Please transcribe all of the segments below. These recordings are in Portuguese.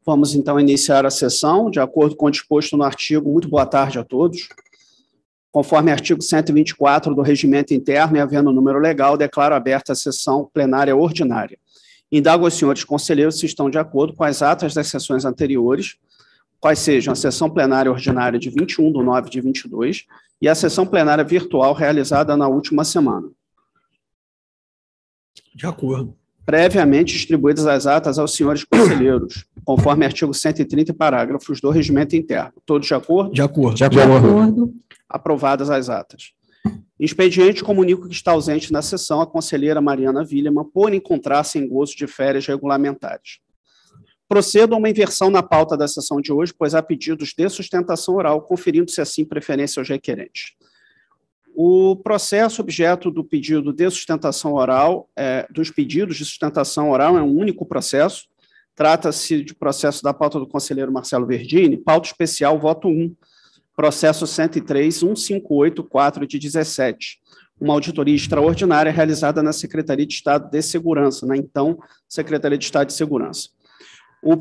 Vamos, então, iniciar a sessão, de acordo com o disposto no artigo. Muito boa tarde a todos. Conforme artigo 124 do Regimento Interno e havendo número legal, declaro aberta a sessão plenária ordinária. Indago aos senhores conselheiros se estão de acordo com as atas das sessões anteriores, quais sejam a sessão plenária ordinária de 21/9 de 22 e a sessão plenária virtual realizada na última semana. De acordo. Previamente distribuídas as atas aos senhores conselheiros, conforme artigo 130, parágrafos do Regimento Interno. Todos de acordo? De acordo. De acordo. Aprovadas as atas. Expediente, comunico que está ausente na sessão a conselheira Mariana Villeman, por encontrar-se em gozo de férias regulamentares. Procedo a uma inversão na pauta da sessão de hoje, pois há pedidos de sustentação oral, conferindo-se assim preferência aos requerentes. O processo objeto do pedido de sustentação oral, dos pedidos de sustentação oral, é um único processo. Trata-se de processo da pauta do conselheiro Marcelo Verdini, pauta especial, voto 1, processo 103.158.4 de 17, uma auditoria extraordinária realizada na Secretaria de Estado de Segurança, na então Secretaria de Estado de Segurança. O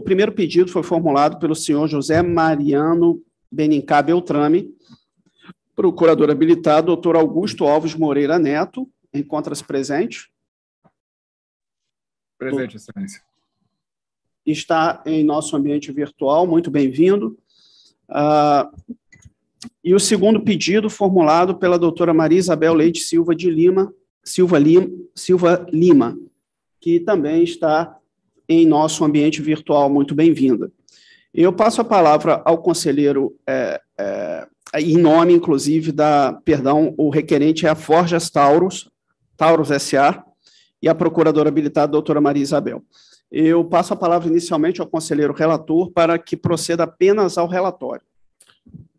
primeiro pedido foi formulado pelo senhor José Mariano Benincá Beltrame, procurador habilitado, doutor Augusto Alves Moreira Neto, encontra-se presente? Presente, excelência. Está em nosso ambiente virtual, muito bem-vindo. E o segundo pedido, formulado pela doutora Maria Isabel Leite Silva Lima, que também está em nosso ambiente virtual, muito bem-vinda. Eu passo a palavra ao conselheiro, em nome, inclusive, o requerente é a Forjas Taurus S.A., e a procuradora habilitada, doutora Maria Isabel. Eu passo a palavra inicialmente ao conselheiro relator para que proceda apenas ao relatório.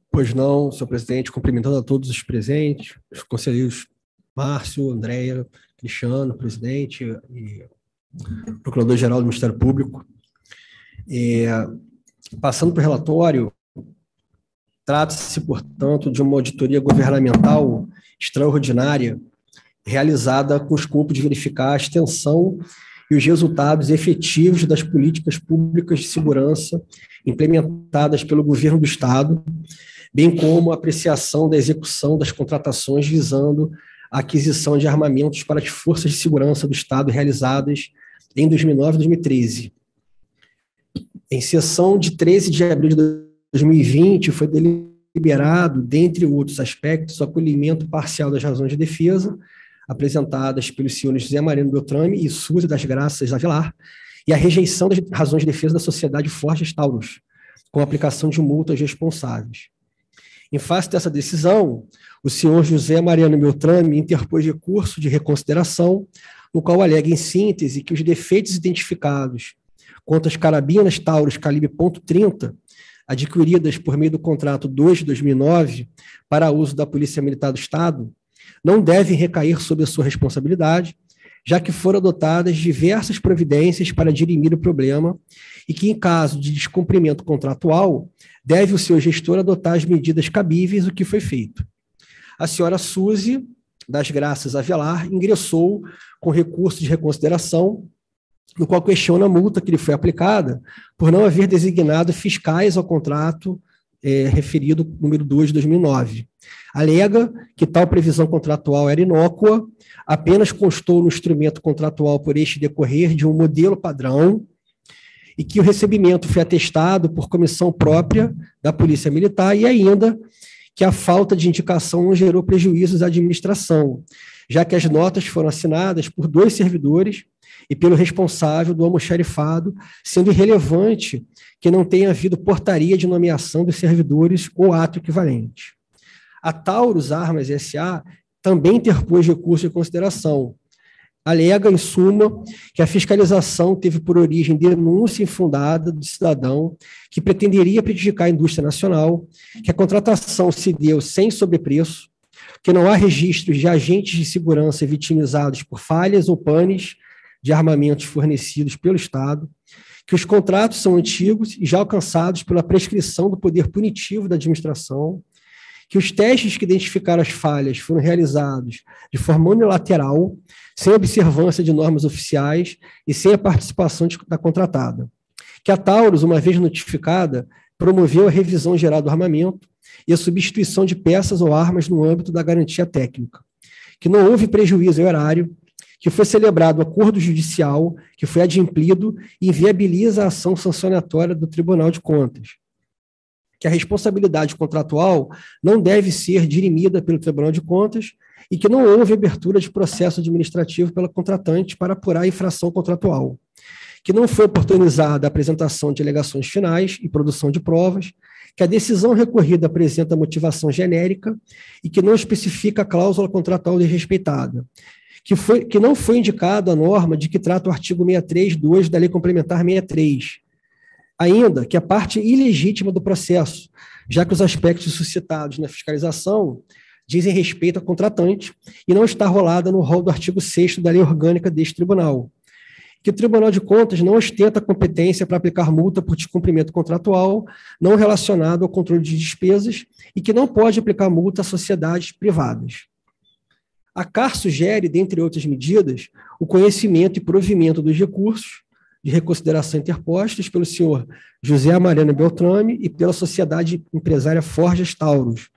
Pois não, senhor presidente, cumprimentando a todos os presentes, os conselheiros Márcio, Andréia, Cristiano, presidente e procurador-geral do Ministério Público. Passando para o relatório, trata-se, portanto, de uma auditoria governamental extraordinária realizada com o escopo de verificar a extensão e os resultados efetivos das políticas públicas de segurança implementadas pelo governo do Estado, bem como a apreciação da execução das contratações visando a aquisição de armamentos para as forças de segurança do Estado realizadas em 2009 e 2013. Em sessão de 13 de abril de 2020, foi deliberado, dentre outros aspectos, o acolhimento parcial das razões de defesa apresentadas pelos senhores José Mariano Beltrame e Suzy das Graças Avelar, e a rejeição das razões de defesa da sociedade Forjas Taurus, com a aplicação de multas responsáveis. Em face dessa decisão, o senhor José Mariano Beltrame interpôs recurso de reconsideração, no qual alega, em síntese, que os defeitos identificados quanto às carabinas Taurus calibre .30, adquiridas por meio do contrato 2 de 2009 para uso da Polícia Militar do Estado, não devem recair sobre a sua responsabilidade, já que foram adotadas diversas providências para dirimir o problema e que, em caso de descumprimento contratual, deve o seu gestor adotar as medidas cabíveis, o que foi feito. A senhora Suzy das Graças Avelar ingressou com recurso de reconsideração, no qual questiona a multa que lhe foi aplicada por não haver designado fiscais ao contrato referido número 2 de 2009. Alega que tal previsão contratual era inócua, apenas constou no instrumento contratual por este decorrer de um modelo padrão e que o recebimento foi atestado por comissão própria da Polícia Militar e ainda que a falta de indicação não gerou prejuízos à administração, já que as notas foram assinadas por 2 servidores e pelo responsável do almoxarifado, sendo irrelevante que não tenha havido portaria de nomeação dos servidores ou ato equivalente. A Taurus Armas S.A. também interpôs recurso de consideração. Alega, em suma, que a fiscalização teve por origem denúncia infundada do cidadão que pretenderia prejudicar a indústria nacional, que a contratação se deu sem sobrepreço, que não há registros de agentes de segurança vitimizados por falhas ou panes de armamentos fornecidos pelo Estado, que os contratos são antigos e já alcançados pela prescrição do poder punitivo da administração, que os testes que identificaram as falhas foram realizados de forma unilateral, sem observância de normas oficiais e sem a participação da contratada, que a Taurus, uma vez notificada, promoveu a revisão geral do armamento e a substituição de peças ou armas no âmbito da garantia técnica, que não houve prejuízo em horário, que foi celebrado acordo judicial, que foi adimplido e inviabiliza a ação sancionatória do Tribunal de Contas, que a responsabilidade contratual não deve ser dirimida pelo Tribunal de Contas e que não houve abertura de processo administrativo pela contratante para apurar a infração contratual, que não foi oportunizada a apresentação de alegações finais e produção de provas, que a decisão recorrida apresenta motivação genérica e que não especifica a cláusula contratual desrespeitada, que não foi indicada a norma de que trata o artigo 63(2) da Lei Complementar 63. Ainda que a parte ilegítima do processo, já que os aspectos suscitados na fiscalização dizem respeito à contratante e não está rolada no rol do artigo 6º da Lei Orgânica deste Tribunal, que o Tribunal de Contas não ostenta competência para aplicar multa por descumprimento contratual não relacionado ao controle de despesas e que não pode aplicar multa a sociedades privadas. A CAR sugere, dentre outras medidas, o conhecimento e provimento dos recursos de reconsideração interpostos pelo senhor José Mariano Beltrame e pela sociedade empresária Forjas Taurus,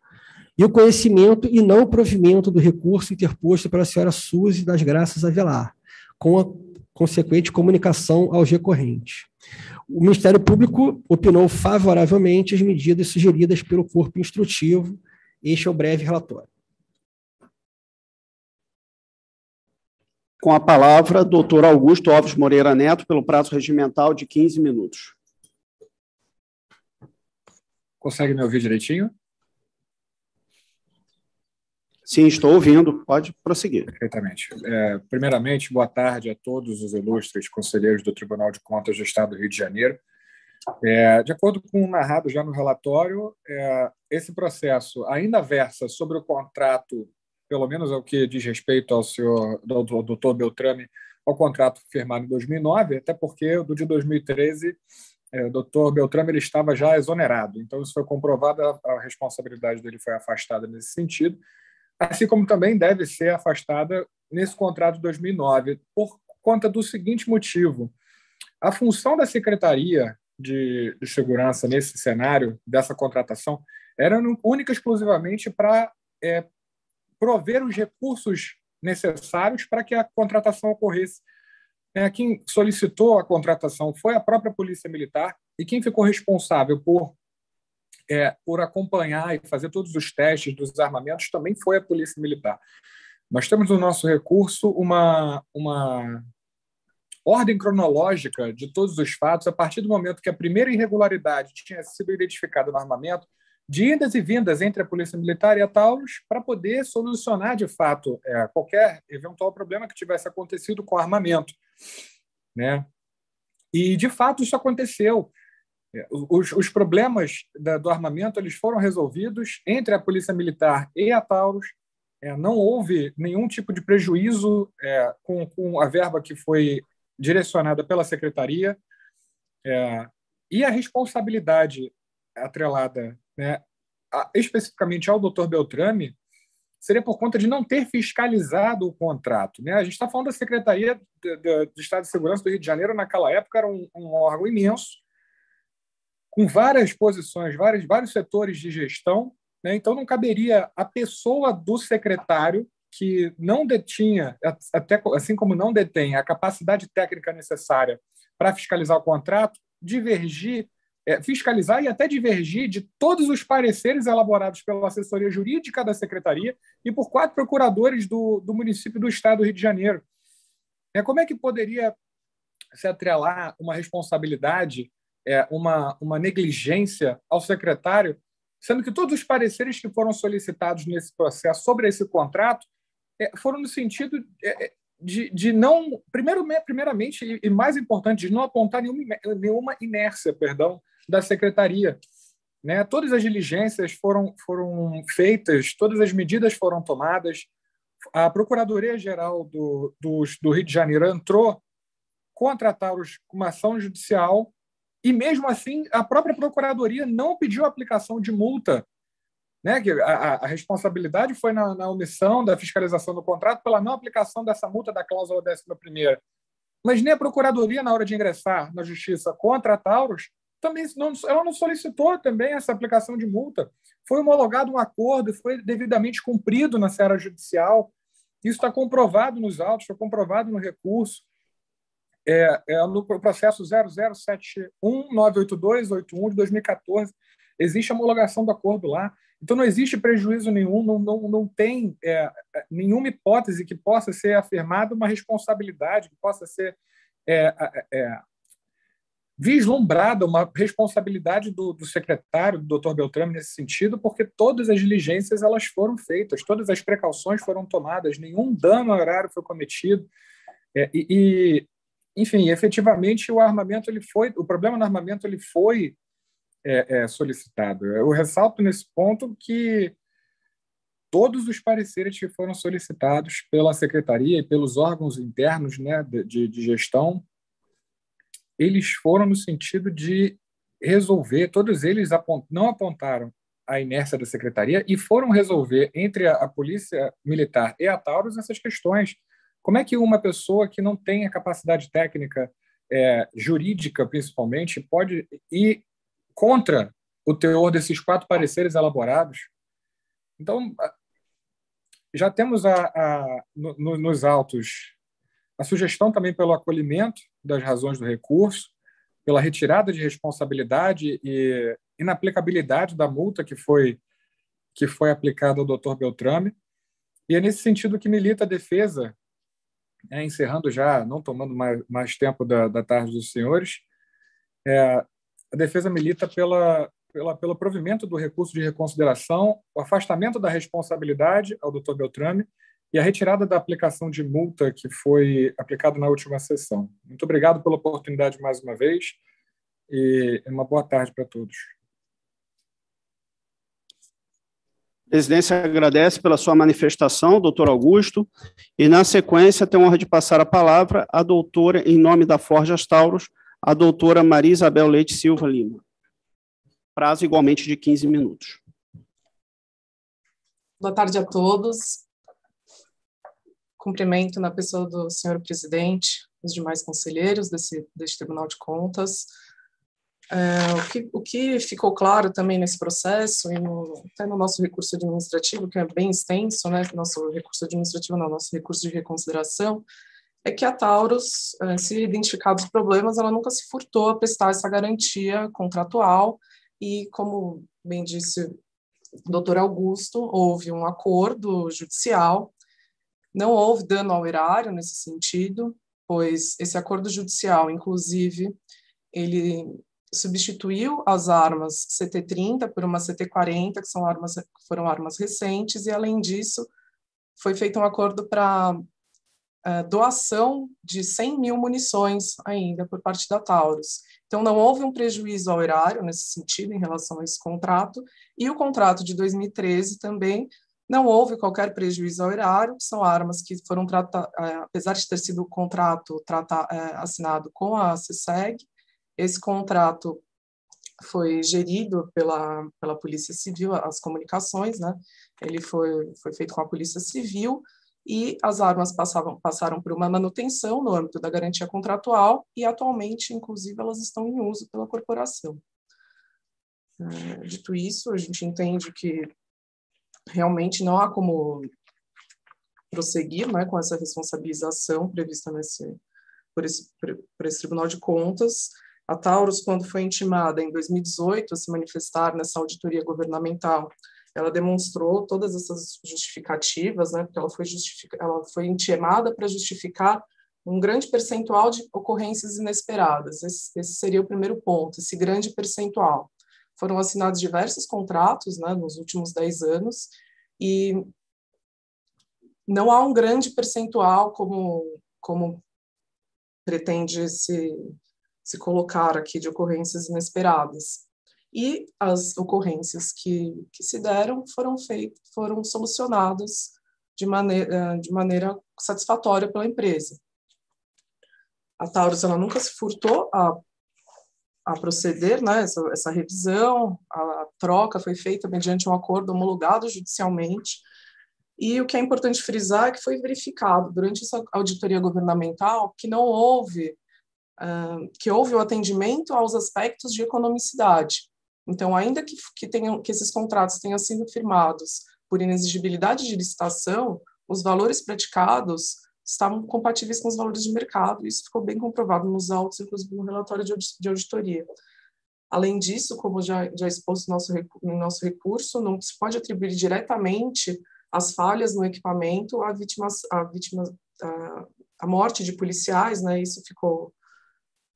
e o conhecimento e não provimento do recurso interposto pela senhora Suzy das Graças Avelar, com a consequente comunicação aos recorrentes. O Ministério Público opinou favoravelmente as medidas sugeridas pelo corpo instrutivo. Este é o breve relatório. Com a palavra, doutor Augusto Alves Moreira Neto, pelo prazo regimental de 15 minutos. Consegue me ouvir direitinho? Sim, estou ouvindo. Pode prosseguir. Perfeitamente. Primeiramente, boa tarde a todos os ilustres conselheiros do Tribunal de Contas do Estado do Rio de Janeiro. De acordo com o narrado já no relatório, esse processo ainda versa sobre o contrato, pelo menos ao que diz respeito ao senhor doutor Beltrame, ao contrato firmado em 2009, até porque do de 2013, o doutor Beltrame ele estava já exonerado. Então, isso foi comprovado, a responsabilidade dele foi afastada nesse sentido, assim como também deve ser afastada nesse contrato de 2009, por conta do seguinte motivo. A função da Secretaria de Segurança nesse cenário, dessa contratação, era única e exclusivamente para prover os recursos necessários para que a contratação ocorresse. Quem solicitou a contratação foi a própria Polícia Militar e quem ficou responsável por acompanhar e fazer todos os testes dos armamentos também foi a Polícia Militar. Nós temos no nosso recurso uma ordem cronológica de todos os fatos a partir do momento que a primeira irregularidade tinha sido identificada no armamento, de idas e vindas entre a Polícia Militar e a Taurus para poder solucionar, de fato, qualquer eventual problema que tivesse acontecido com o armamento. E, de fato, isso aconteceu. Os problemas do armamento eles foram resolvidos entre a Polícia Militar e a Taurus. Não houve nenhum tipo de prejuízo com a verba que foi direcionada pela Secretaria. E a responsabilidade atrelada especificamente ao doutor Beltrame seria por conta de não ter fiscalizado o contrato. A gente está falando da Secretaria de Estado de Segurança do Rio de Janeiro, naquela época era um órgão imenso, com várias posições, vários setores de gestão, então não caberia a pessoa do secretário, que não detinha, até, assim como não detém a capacidade técnica necessária para fiscalizar o contrato, fiscalizar e até divergir de todos os pareceres elaborados pela assessoria jurídica da Secretaria e por 4 procuradores do município do Estado do Rio de Janeiro. Como é que poderia se atrelar uma responsabilidade, uma negligência ao secretário, sendo que todos os pareceres que foram solicitados nesse processo sobre esse contrato foram no sentido de não, primeiramente e mais importante, de não apontar nenhuma inércia, da Secretaria. Todas as diligências foram feitas, todas as medidas foram tomadas. A Procuradoria-Geral do Rio de Janeiro entrou contra a Taurus com uma ação judicial e, mesmo assim, a própria Procuradoria não pediu a aplicação de multa. Que a responsabilidade foi na omissão da fiscalização do contrato pela não aplicação dessa multa da cláusula 11ª. mas nem a Procuradoria, na hora de ingressar na Justiça contra a Taurus, também ela não solicitou também essa aplicação de multa. Foi homologado um acordo e foi devidamente cumprido na seara judicial. Isso está comprovado nos autos, está comprovado no recurso. No processo 007198281 de 2014, existe a homologação do acordo lá. Então, não existe prejuízo nenhum, não tem nenhuma hipótese que possa ser afirmada uma responsabilidade, que possa ser vislumbrada uma responsabilidade do secretário, do Dr. Beltrame, nesse sentido, porque todas as diligências elas foram feitas, todas as precauções foram tomadas, nenhum dano ao erário foi cometido. Enfim, efetivamente, o problema no armamento ele foi solicitado. Eu ressalto nesse ponto que todos os pareceres que foram solicitados pela secretaria e pelos órgãos internos, né, de gestão, eles foram no sentido de resolver, todos eles não apontaram a inércia da secretaria e foram resolver entre a Polícia Militar e a Taurus essas questões. Como é que uma pessoa que não tem a capacidade técnica, jurídica principalmente, pode ir contra o teor desses 4 pareceres elaborados? Então, já temos nos autos a sugestão também pelo acolhimento das razões do recurso, pela retirada de responsabilidade e inaplicabilidade da multa que foi aplicada ao Dr. Beltrame. E é nesse sentido que milita a defesa, encerrando já, não tomando mais tempo da tarde dos senhores, a defesa milita pelo provimento do recurso de reconsideração, o afastamento da responsabilidade ao Dr. Beltrame e a retirada da aplicação de multa que foi aplicada na última sessão. Muito obrigado pela oportunidade mais uma vez e uma boa tarde para todos. A presidência agradece pela sua manifestação, doutor Augusto, e, na sequência, tem a honra de passar a palavra à doutora, em nome da Forjas Taurus, a doutora Maria Isabel Leite Silva Lima. Prazo igualmente de 15 minutos. Boa tarde a todos. Cumprimento na pessoa do senhor presidente, os demais conselheiros desse Tribunal de Contas. O que ficou claro também nesse processo, e até no nosso recurso administrativo, que é bem extenso, né, nosso recurso de reconsideração, é que a Taurus, se identificados problemas, ela nunca se furtou a prestar essa garantia contratual e, como bem disse o doutor Augusto, houve um acordo judicial, não houve dano ao erário nesse sentido, pois esse acordo judicial, inclusive, ele substituiu as armas CT-30 por uma CT-40, que foram armas recentes, e, além disso, foi feito um acordo para doação de 100 mil munições ainda por parte da Taurus. Então, não houve um prejuízo ao erário nesse sentido, em relação a esse contrato, e o contrato de 2013 também não houve qualquer prejuízo ao erário, são armas que foram tratadas, apesar de ter sido o contrato assinado com a CESEG, esse contrato foi gerido pela Polícia Civil, as comunicações, né? Ele foi feito com a Polícia Civil, e as armas passaram por uma manutenção no âmbito da garantia contratual e, atualmente, inclusive, elas estão em uso pela corporação. Dito isso, a gente entende que realmente não há como prosseguir, né, com essa responsabilização prevista por esse Tribunal de Contas. A Taurus, quando foi intimada em 2018 a se manifestar nessa auditoria governamental, ela demonstrou todas essas justificativas, né, porque ela foi intimada para justificar um grande percentual de ocorrências inesperadas. Esse seria o primeiro ponto, esse grande percentual. Foram assinados diversos contratos, né, nos últimos 10 anos, e não há um grande percentual como pretende se colocar aqui de ocorrências inesperadas. E as ocorrências que se deram foram solucionadas de maneira satisfatória pela empresa. A Taurus, ela nunca se furtou a proceder, né, essa revisão, a troca foi feita mediante um acordo homologado judicialmente, E o que é importante frisar é que foi verificado durante essa auditoria governamental que não houve, que houve o atendimento aos aspectos de economicidade. Então, ainda que esses contratos tenham sido firmados por inexigibilidade de licitação, os valores praticados estavam compatíveis com os valores de mercado, e isso ficou bem comprovado nos autos, inclusive no relatório de auditoria. Além disso, como já exposto no nosso recurso, não se pode atribuir diretamente as falhas no equipamento à morte de policiais, né? Isso ficou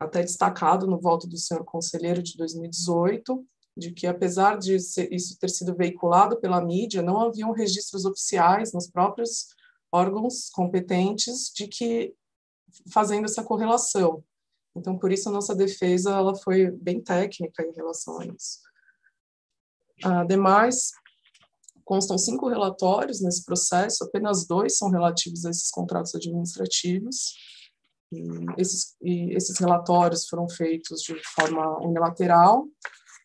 até destacado no voto do senhor conselheiro de 2018, de que, apesar de isso ter sido veiculado pela mídia, não haviam registros oficiais nos próprios órgãos competentes de que fazendo essa correlação. Então, por isso, a nossa defesa ela foi bem técnica em relação a isso. Ademais, constam 5 relatórios nesse processo, apenas 2 são relativos a esses contratos administrativos. E esses relatórios foram feitos de forma unilateral,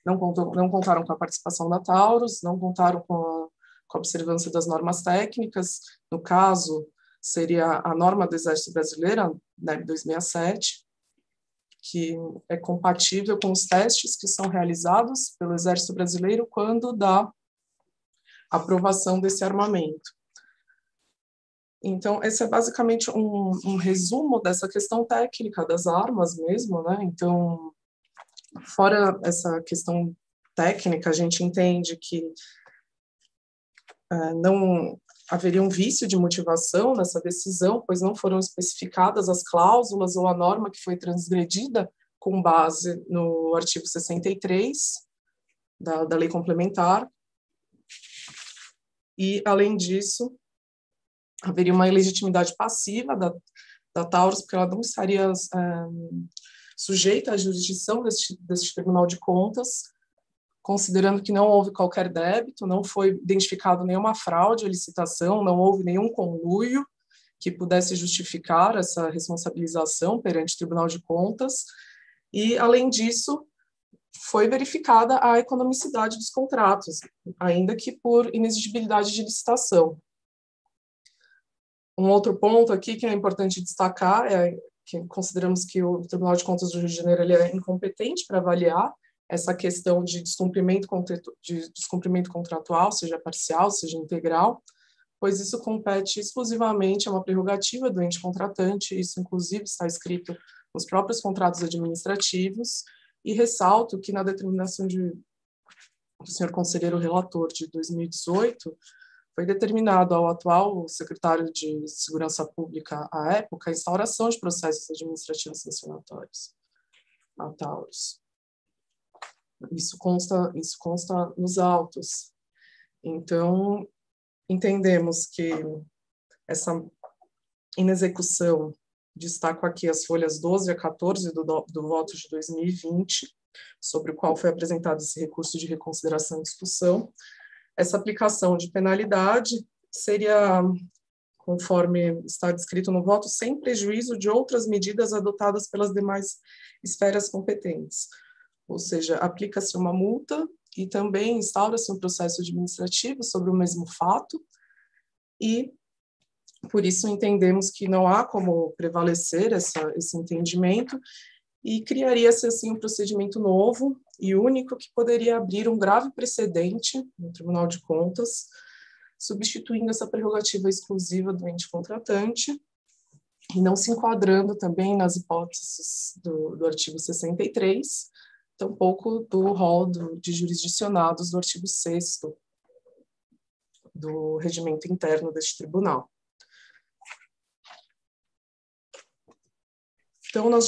não contaram com a participação da Taurus, não contaram com a observância das normas técnicas. No caso, seria a norma do Exército Brasileiro, NEB 267, que é compatível com os testes que são realizados pelo Exército Brasileiro quando dá aprovação desse armamento. Então, esse é basicamente um resumo dessa questão técnica das armas mesmo, né? Então, fora essa questão técnica, a gente entende que não haveria um vício de motivação nessa decisão, pois não foram especificadas as cláusulas ou a norma que foi transgredida com base no artigo 63 da Lei Complementar. E, além disso, haveria uma ilegitimidade passiva da Taurus, porque ela não estaria sujeita à jurisdição deste Tribunal de Contas, considerando que não houve qualquer débito, não foi identificado nenhuma fraude à licitação, não houve nenhum conluio que pudesse justificar essa responsabilização perante o Tribunal de Contas, e, além disso, foi verificada a economicidade dos contratos, ainda que por inexigibilidade de licitação. Um outro ponto aqui que é importante destacar é que consideramos que o Tribunal de Contas do Rio de Janeiro ele é incompetente para avaliar essa questão de descumprimento contratual, seja parcial, seja integral, pois isso compete exclusivamente a uma prerrogativa do ente contratante, isso inclusive está escrito nos próprios contratos administrativos, e ressalto que na determinação do senhor conselheiro relator de 2018, foi determinado ao atual secretário de Segurança Pública à época a instauração de processos administrativos sancionatórios à Taurus. Isso consta nos autos. Então, entendemos que essa inexecução, destaco aqui as folhas 12 a 14 do voto de 2020, sobre o qual foi apresentado esse recurso de reconsideração e discussão. Essa aplicação de penalidade seria, conforme está descrito no voto, sem prejuízo de outras medidas adotadas pelas demais esferas competentes. Ou seja, aplica-se uma multa e também instaura-se um processo administrativo sobre o mesmo fato, e por isso entendemos que não há como prevalecer esse entendimento, e criaria-se assim um procedimento novo e único que poderia abrir um grave precedente no Tribunal de Contas, substituindo essa prerrogativa exclusiva do ente contratante e não se enquadrando também nas hipóteses do artigo 63, tampouco do rol de jurisdicionados do artigo 6º do regimento interno deste tribunal. Então, nós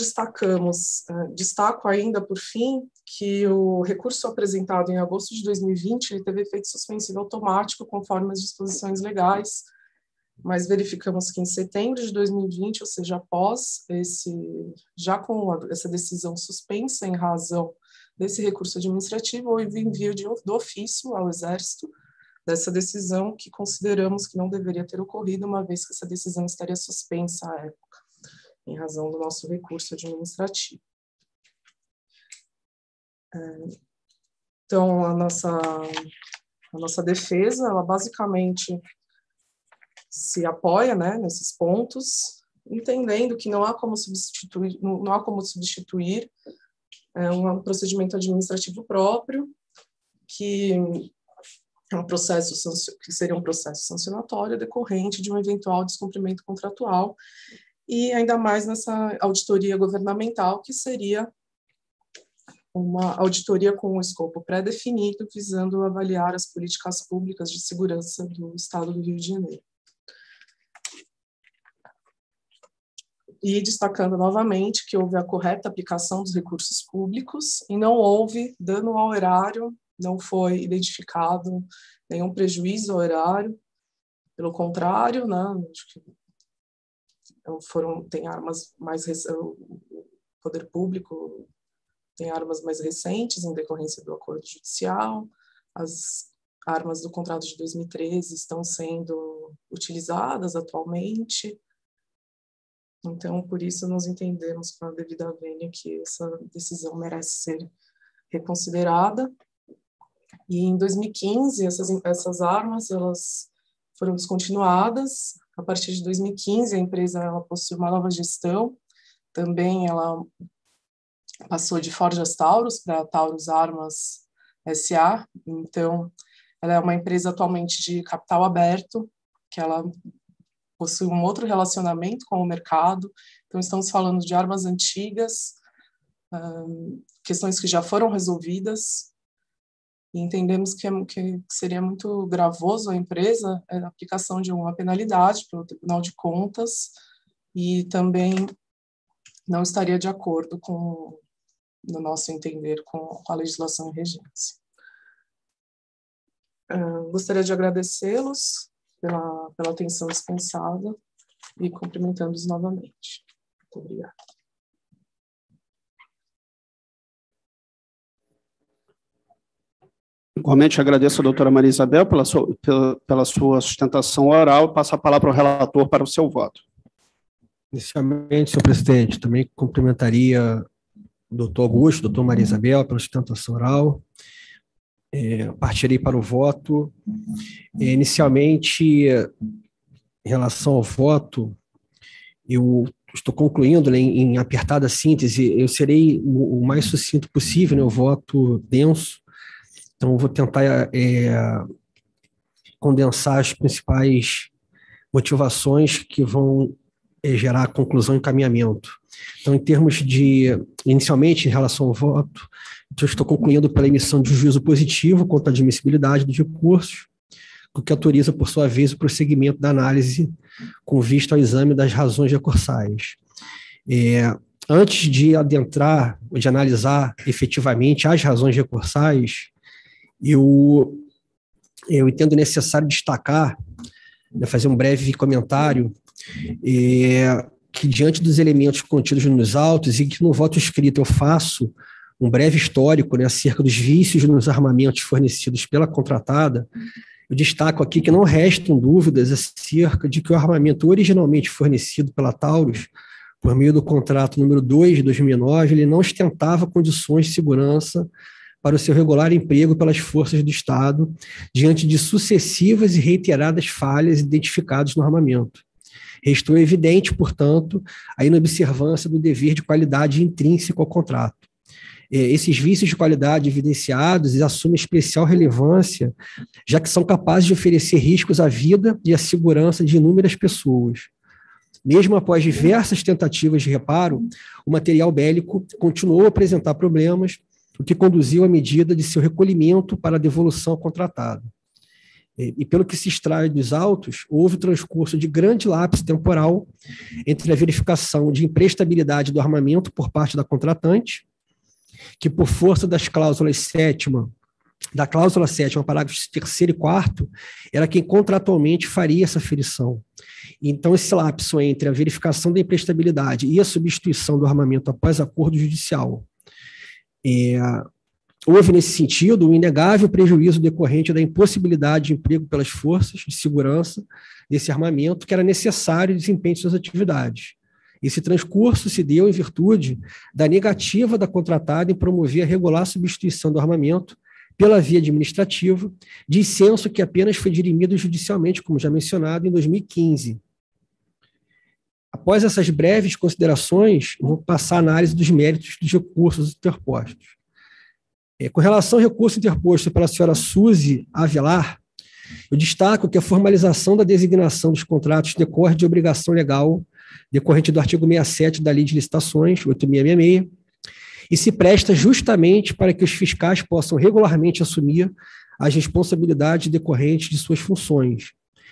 destaco ainda, por fim, que o recurso apresentado em agosto de 2020 ele teve efeito suspensivo automático conforme as disposições legais, mas verificamos que em setembro de 2020, ou seja, após já com essa decisão suspensa em razão desse recurso administrativo, houve envio do ofício ao Exército dessa decisão que consideramos que não deveria ter ocorrido, uma vez que essa decisão estaria suspensa à época, em razão do nosso recurso administrativo. Então, a nossa defesa, ela basicamente se apoia, né, nesses pontos, entendendo que não há como substituir um procedimento administrativo próprio, que seria um processo sancionatório decorrente de um eventual descumprimento contratual, e ainda mais nessa auditoria governamental, que seria uma auditoria com um escopo pré-definido, visando avaliar as políticas públicas de segurança do Estado do Rio de Janeiro. E destacando novamente que houve a correta aplicação dos recursos públicos e não houve dano ao erário, não foi identificado nenhum prejuízo ao erário, pelo contrário, né, acho que tem armas mais o poder público tem armas mais recentes em decorrência do acordo judicial, as armas do contrato de 2013 estão sendo utilizadas atualmente, então por isso nós entendemos com a devida vênia que essa decisão merece ser reconsiderada. E em 2015 essas armas elas foram descontinuadas. A partir de 2015 a empresa ela possui uma nova gestão, também ela passou de Forjas Taurus para Taurus Armas S.A., então ela é uma empresa atualmente de capital aberto, que ela possui um outro relacionamento com o mercado, então estamos falando de armas antigas, questões que já foram resolvidas, e entendemos que seria muito gravoso a empresa a aplicação de uma penalidade pelo Tribunal de Contas, e também não estaria de acordo com, no nosso entender, com a legislação em vigência. Gostaria de agradecê-los pela atenção dispensada e cumprimentando-os novamente. Muito obrigada. Igualmente agradeço a doutora Maria Isabel pela sua sustentação oral e passo a palavra ao relator para o seu voto. Inicialmente, senhor presidente, também cumprimentaria o doutor Augusto, doutor Maria Isabel, pela sustentação oral. Partirei para o voto. Inicialmente, em relação ao voto, eu estou concluindo, né, em apertada síntese, eu serei o mais sucinto possível, né, o voto denso. Então, eu vou tentar condensar as principais motivações que vão gerar a conclusão e encaminhamento. Então, em termos de, inicialmente, em relação ao voto, eu estou concluindo pela emissão de um juízo positivo quanto à admissibilidade dos recursos, o que autoriza, por sua vez, o prosseguimento da análise com vista ao exame das razões recursais. Antes de adentrar, de analisar efetivamente as razões recursais, eu entendo necessário destacar, né, fazer um breve comentário, que diante dos elementos contidos nos autos e que no voto escrito eu faço um breve histórico, né, acerca dos vícios nos armamentos fornecidos pela contratada, eu destaco aqui que não restam dúvidas acerca de que o armamento originalmente fornecido pela Taurus, por meio do contrato número 2 de 2009, ele não ostentava condições de segurança para o seu regular emprego pelas forças do Estado, diante de sucessivas e reiteradas falhas identificadas no armamento. Restou evidente, portanto, a inobservância do dever de qualidade intrínseco ao contrato. Esses vícios de qualidade evidenciados assumem especial relevância, já que são capazes de oferecer riscos à vida e à segurança de inúmeras pessoas. Mesmo após diversas tentativas de reparo, o material bélico continuou a apresentar problemas, o que conduziu à medida de seu recolhimento para a devolução ao contratado. E pelo que se extrai dos autos, houve o transcurso de grande lapso temporal entre a verificação de imprestabilidade do armamento por parte da contratante, que por força das cláusulas da cláusula 7ª, parágrafos 3º e 4º, era quem contratualmente faria essa aferição. Então, esse lapso entre a verificação da imprestabilidade e a substituição do armamento após acordo judicial, houve, nesse sentido, um inegável prejuízo decorrente da impossibilidade de emprego pelas forças de segurança desse armamento que era necessário ao desempenho de suas atividades. Esse transcurso se deu em virtude da negativa da contratada em promover a regular substituição do armamento, pela via administrativa, dissenso que apenas foi dirimido judicialmente, como já mencionado, em 2015. Após essas breves considerações, vou passar a análise dos méritos dos recursos interpostos. Com relação ao recurso interposto pela senhora Suzy Avelar, eu destaco que a formalização da designação dos contratos decorre de obrigação legal decorrente do artigo 67 da Lei de Licitações, 8666, e se presta justamente para que os fiscais possam regularmente assumir as responsabilidades decorrentes de suas funções,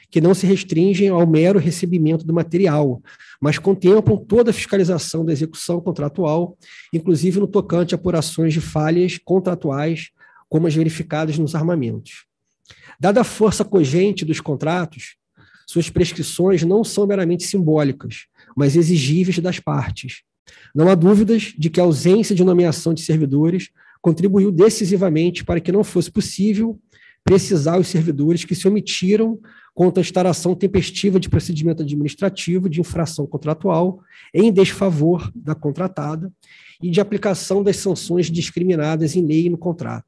que não se restringem ao mero recebimento do material, mas contemplam toda a fiscalização da execução contratual, inclusive no tocante a apurações de falhas contratuais, como as verificadas nos armamentos. Dada a força cogente dos contratos, suas prescrições não são meramente simbólicas, mas exigíveis das partes. Não há dúvidas de que a ausência de nomeação de servidores contribuiu decisivamente para que não fosse possível precisar os servidores que se omitiram contra a instauração tempestiva de procedimento administrativo de infração contratual em desfavor da contratada e de aplicação das sanções discriminadas em lei e no contrato.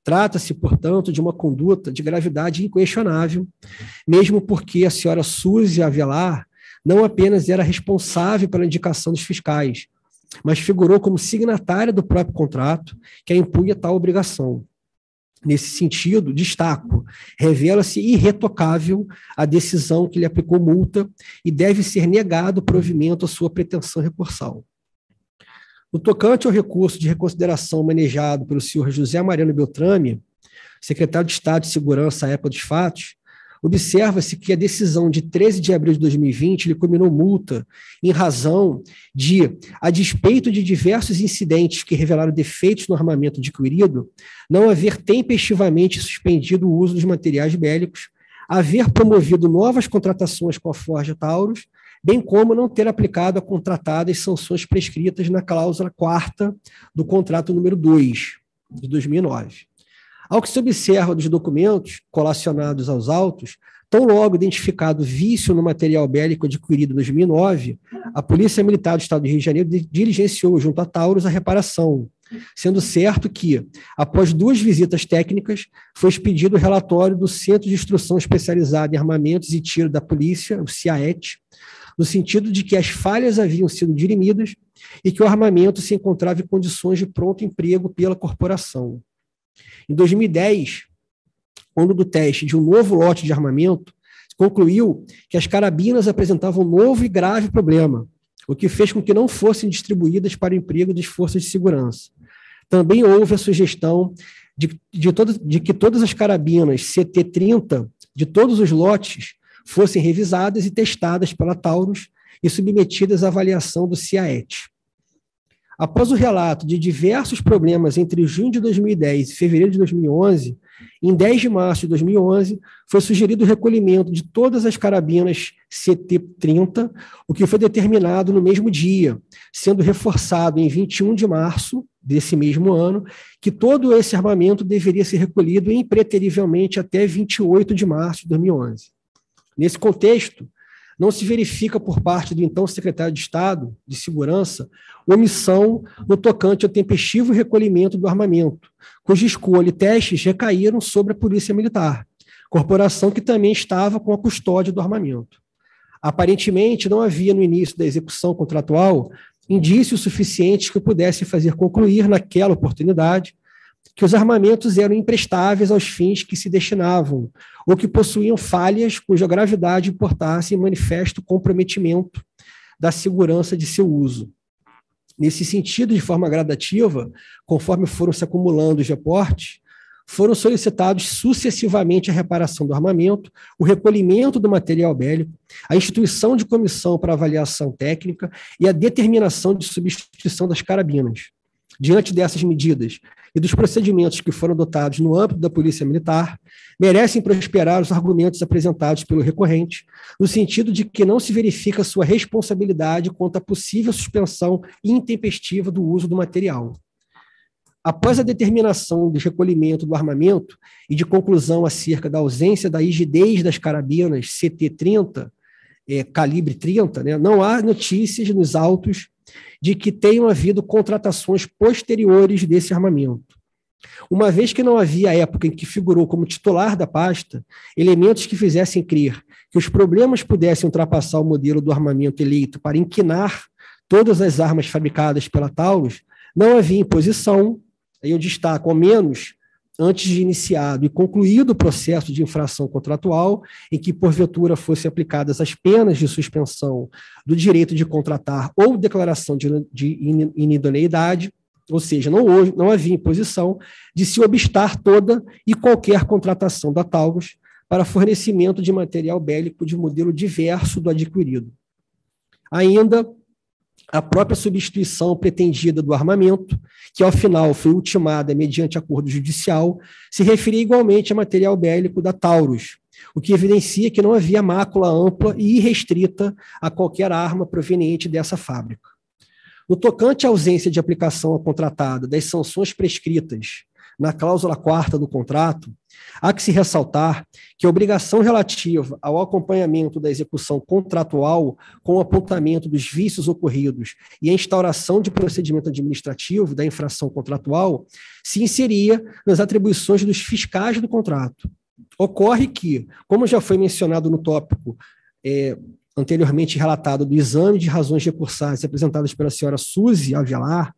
Trata-se, portanto, de uma conduta de gravidade inquestionável, mesmo porque a senhora Suzy Avelar não apenas era responsável pela indicação dos fiscais, mas figurou como signatária do próprio contrato, que a impunha tal obrigação. Nesse sentido, destaco, revela-se irretocável a decisão que lhe aplicou multa e deve ser negado o provimento à sua pretensão recursal. No tocante ao recurso de reconsideração manejado pelo senhor José Mariano Beltrame, secretário de Estado de Segurança à época dos fatos, observa-se que a decisão de 13 de abril de 2020 lhe combinou multa em razão de, a despeito de diversos incidentes que revelaram defeitos no armamento adquirido, não haver tempestivamente suspendido o uso dos materiais bélicos, haver promovido novas contratações com a Forja Taurus, bem como não ter aplicado a contratada as sanções prescritas na cláusula 4ª do contrato número 2, de 2009. Ao que se observa dos documentos colacionados aos autos, tão logo identificado vício no material bélico adquirido em 2009, a Polícia Militar do Estado do Rio de Janeiro diligenciou junto a Taurus a reparação, sendo certo que, após 2 visitas técnicas, foi expedido o relatório do Centro de Instrução Especializada em Armamentos e Tiro da Polícia, o CIAET, no sentido de que as falhas haviam sido dirimidas e que o armamento se encontrava em condições de pronto emprego pela corporação. Em 2010, quando do teste de um novo lote de armamento, concluiu que as carabinas apresentavam um novo e grave problema, o que fez com que não fossem distribuídas para o emprego das forças de segurança. Também houve a sugestão de que todas as carabinas CT-30 de todos os lotes fossem revisadas e testadas pela Taurus e submetidas à avaliação do CIAET. Após o relato de diversos problemas entre junho de 2010 e fevereiro de 2011, em 10 de março de 2011, foi sugerido o recolhimento de todas as carabinas CT-30, o que foi determinado no mesmo dia, sendo reforçado em 21 de março desse mesmo ano, que todo esse armamento deveria ser recolhido impreterivelmente até 28 de março de 2011. Nesse contexto, não se verifica por parte do então secretário de Estado de Segurança omissão no tocante ao tempestivo recolhimento do armamento, cuja escolha e testes recaíram sobre a Polícia Militar, corporação que também estava com a custódia do armamento. Aparentemente, não havia no início da execução contratual indícios suficientes que pudessem fazer concluir, naquela oportunidade, que os armamentos eram imprestáveis aos fins que se destinavam, ou que possuíam falhas cuja gravidade importasse em manifesto comprometimento da segurança de seu uso. Nesse sentido, de forma gradativa, conforme foram se acumulando os reportes, foram solicitados sucessivamente a reparação do armamento, o recolhimento do material bélico, a instituição de comissão para avaliação técnica e a determinação de substituição das carabinas. Diante dessas medidas e dos procedimentos que foram adotados no âmbito da Polícia Militar, merecem prosperar os argumentos apresentados pelo recorrente, no sentido de que não se verifica sua responsabilidade quanto à possível suspensão intempestiva do uso do material. Após a determinação de recolhimento do armamento e de conclusão acerca da ausência da rigidez das carabinas CT-30, calibre 30, não há notícias nos autos de que tenham havido contratações posteriores desse armamento. uma vez que não havia época em que figurou como titular da pasta elementos que fizessem crer que os problemas pudessem ultrapassar o modelo do armamento eleito para inquinar todas as armas fabricadas pela Taurus, não havia imposição, aí eu destaco, ao menos antes de iniciado e concluído o processo de infração contratual, em que, porventura, fossem aplicadas as penas de suspensão do direito de contratar ou declaração de inidoneidade, ou seja, não havia imposição de se obstar toda e qualquer contratação da Taurus para fornecimento de material bélico de modelo diverso do adquirido. Ainda, a própria substituição pretendida do armamento, que ao final foi ultimada mediante acordo judicial, se referia igualmente a material bélico da Taurus, o que evidencia que não havia mácula ampla e irrestrita a qualquer arma proveniente dessa fábrica. No tocante à ausência de aplicação à contratada das sanções prescritas na cláusula 4ª do contrato, há que se ressaltar que a obrigação relativa ao acompanhamento da execução contratual com o apontamento dos vícios ocorridos e a instauração de procedimento administrativo da infração contratual se inseria nas atribuições dos fiscais do contrato. Ocorre que, como já foi mencionado no tópico anteriormente relatado do exame de razões recursais apresentadas pela senhora Suzy Avelar,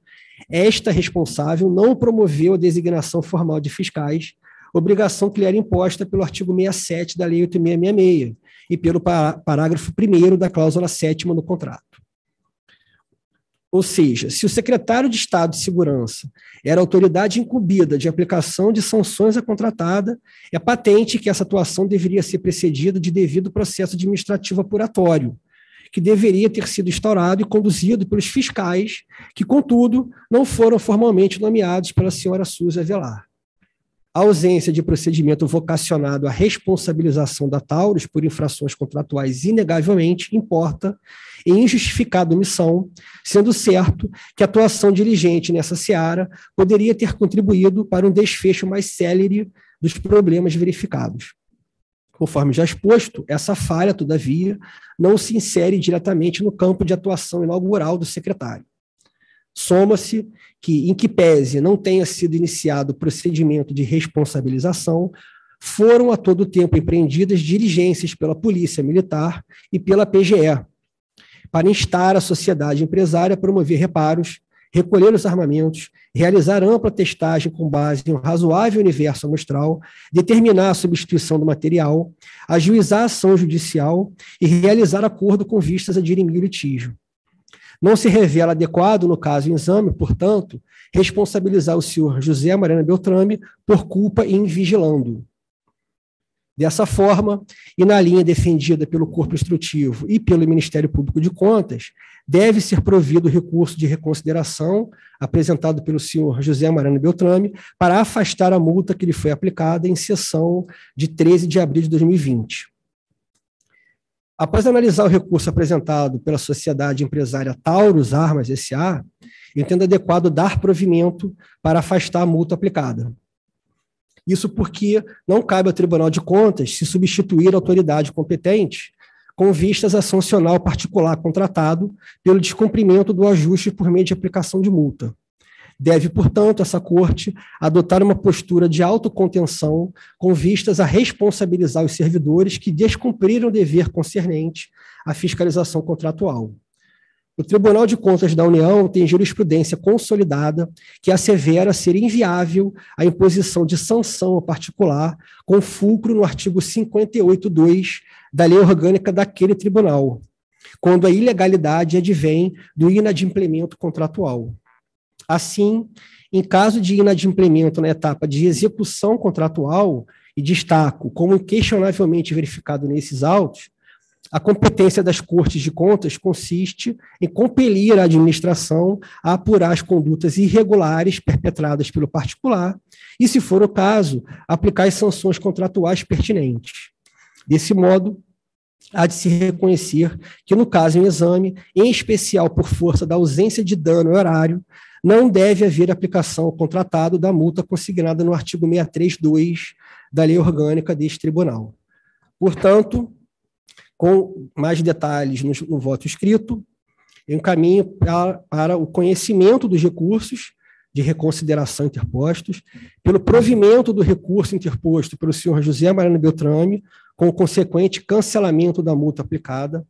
esta responsável não promoveu a designação formal de fiscais, obrigação que lhe era imposta pelo artigo 67 da Lei 8666 e pelo parágrafo 1º da cláusula 7ª do contrato. Ou seja, se o secretário de Estado de Segurança era a autoridade incumbida de aplicação de sanções à contratada, é patente que essa atuação deveria ser precedida de devido processo administrativo apuratório, que deveria ter sido instaurado e conduzido pelos fiscais, que, contudo, não foram formalmente nomeados pela senhora Suzy Avelar. A ausência de procedimento vocacionado à responsabilização da Taurus por infrações contratuais inegavelmente importa em injustificada omissão, sendo certo que a atuação diligente nessa seara poderia ter contribuído para um desfecho mais célere dos problemas verificados. Conforme já exposto, essa falha, todavia, não se insere diretamente no campo de atuação inaugural do secretário. Soma-se que, em que pese não tenha sido iniciado o procedimento de responsabilização, foram a todo tempo empreendidas diligências pela Polícia Militar e pela PGE, para instar a sociedade empresária a promover reparos, recolher os armamentos, realizar ampla testagem com base em um razoável universo amostral, determinar a substituição do material, ajuizar a ação judicial e realizar acordo com vistas a dirimir o litígio. Não se revela adequado, no caso em exame, portanto, responsabilizar o senhor José Mariana Beltrame por culpa em vigilando. Dessa forma, e na linha defendida pelo Corpo Instrutivo e pelo Ministério Público de Contas, deve ser provido o recurso de reconsideração apresentado pelo senhor José Mariana Beltrame para afastar a multa que lhe foi aplicada em sessão de 13 de abril de 2020. Após analisar o recurso apresentado pela sociedade empresária Taurus Armas S.A., entendo adequado dar provimento para afastar a multa aplicada. Isso porque não cabe ao Tribunal de Contas se substituir a autoridade competente com vistas a sancionar o particular contratado pelo descumprimento do ajuste por meio de aplicação de multa. Deve, portanto, essa Corte adotar uma postura de autocontenção com vistas a responsabilizar os servidores que descumpriram o dever concernente à fiscalização contratual. O Tribunal de Contas da União tem jurisprudência consolidada que assevera ser inviável a imposição de sanção ao particular com fulcro no artigo 58.2 da Lei Orgânica daquele tribunal, quando a ilegalidade advém do inadimplemento contratual. Assim, em caso de inadimplemento na etapa de execução contratual, e destaco como inquestionavelmente verificado nesses autos, a competência das Cortes de Contas consiste em compelir a administração a apurar as condutas irregulares perpetradas pelo particular e, se for o caso, aplicar as sanções contratuais pertinentes. Desse modo, há de se reconhecer que, no caso em exame, em especial por força da ausência de dano ao erário, não deve haver aplicação ao contratado da multa consignada no artigo 63.2 da Lei Orgânica deste Tribunal. Portanto, com mais detalhes no voto escrito, eu encaminho para o conhecimento dos recursos, de reconsideração interpostos, pelo provimento do recurso interposto pelo senhor José Mariano Beltrame, com o consequente cancelamento da multa aplicada,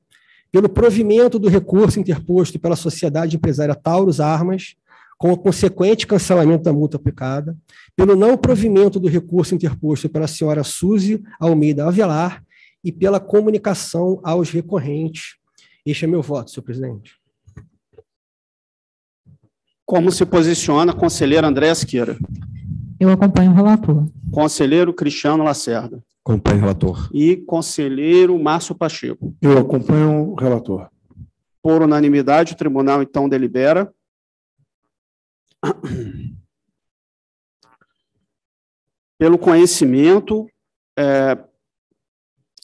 pelo provimento do recurso interposto pela Sociedade Empresária Taurus Armas, com o consequente cancelamento da multa aplicada, pelo não provimento do recurso interposto pela senhora Suzy Almeida Avelar e pela comunicação aos recorrentes. Este é meu voto, senhor presidente. Como se posiciona a conselheira Andréa Siqueira? Eu acompanho o relator. Conselheiro Cristiano Lacerda. Acompanho o relator. E conselheiro Márcio Pacheco. Eu acompanho o relator. Por unanimidade, o tribunal, então, delibera. Pelo conhecimento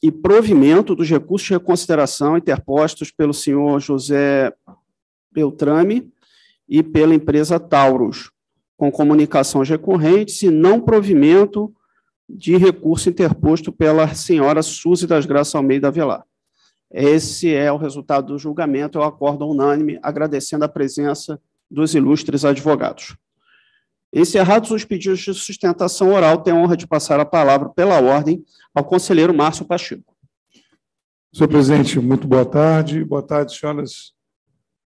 e provimento dos recursos de reconsideração interpostos pelo senhor José Beltrame e pela empresa Taurus, com comunicações recorrentes e não provimento de recurso interposto pela senhora Suzy das Graças Almeida Avelar. Esse é o resultado do julgamento, eu acordo unânime, agradecendo a presença dos ilustres advogados. Encerrados os pedidos de sustentação oral, tenho a honra de passar a palavra, pela ordem, ao conselheiro Márcio Pacheco. Senhor presidente, muito boa tarde. Boa tarde, senhoras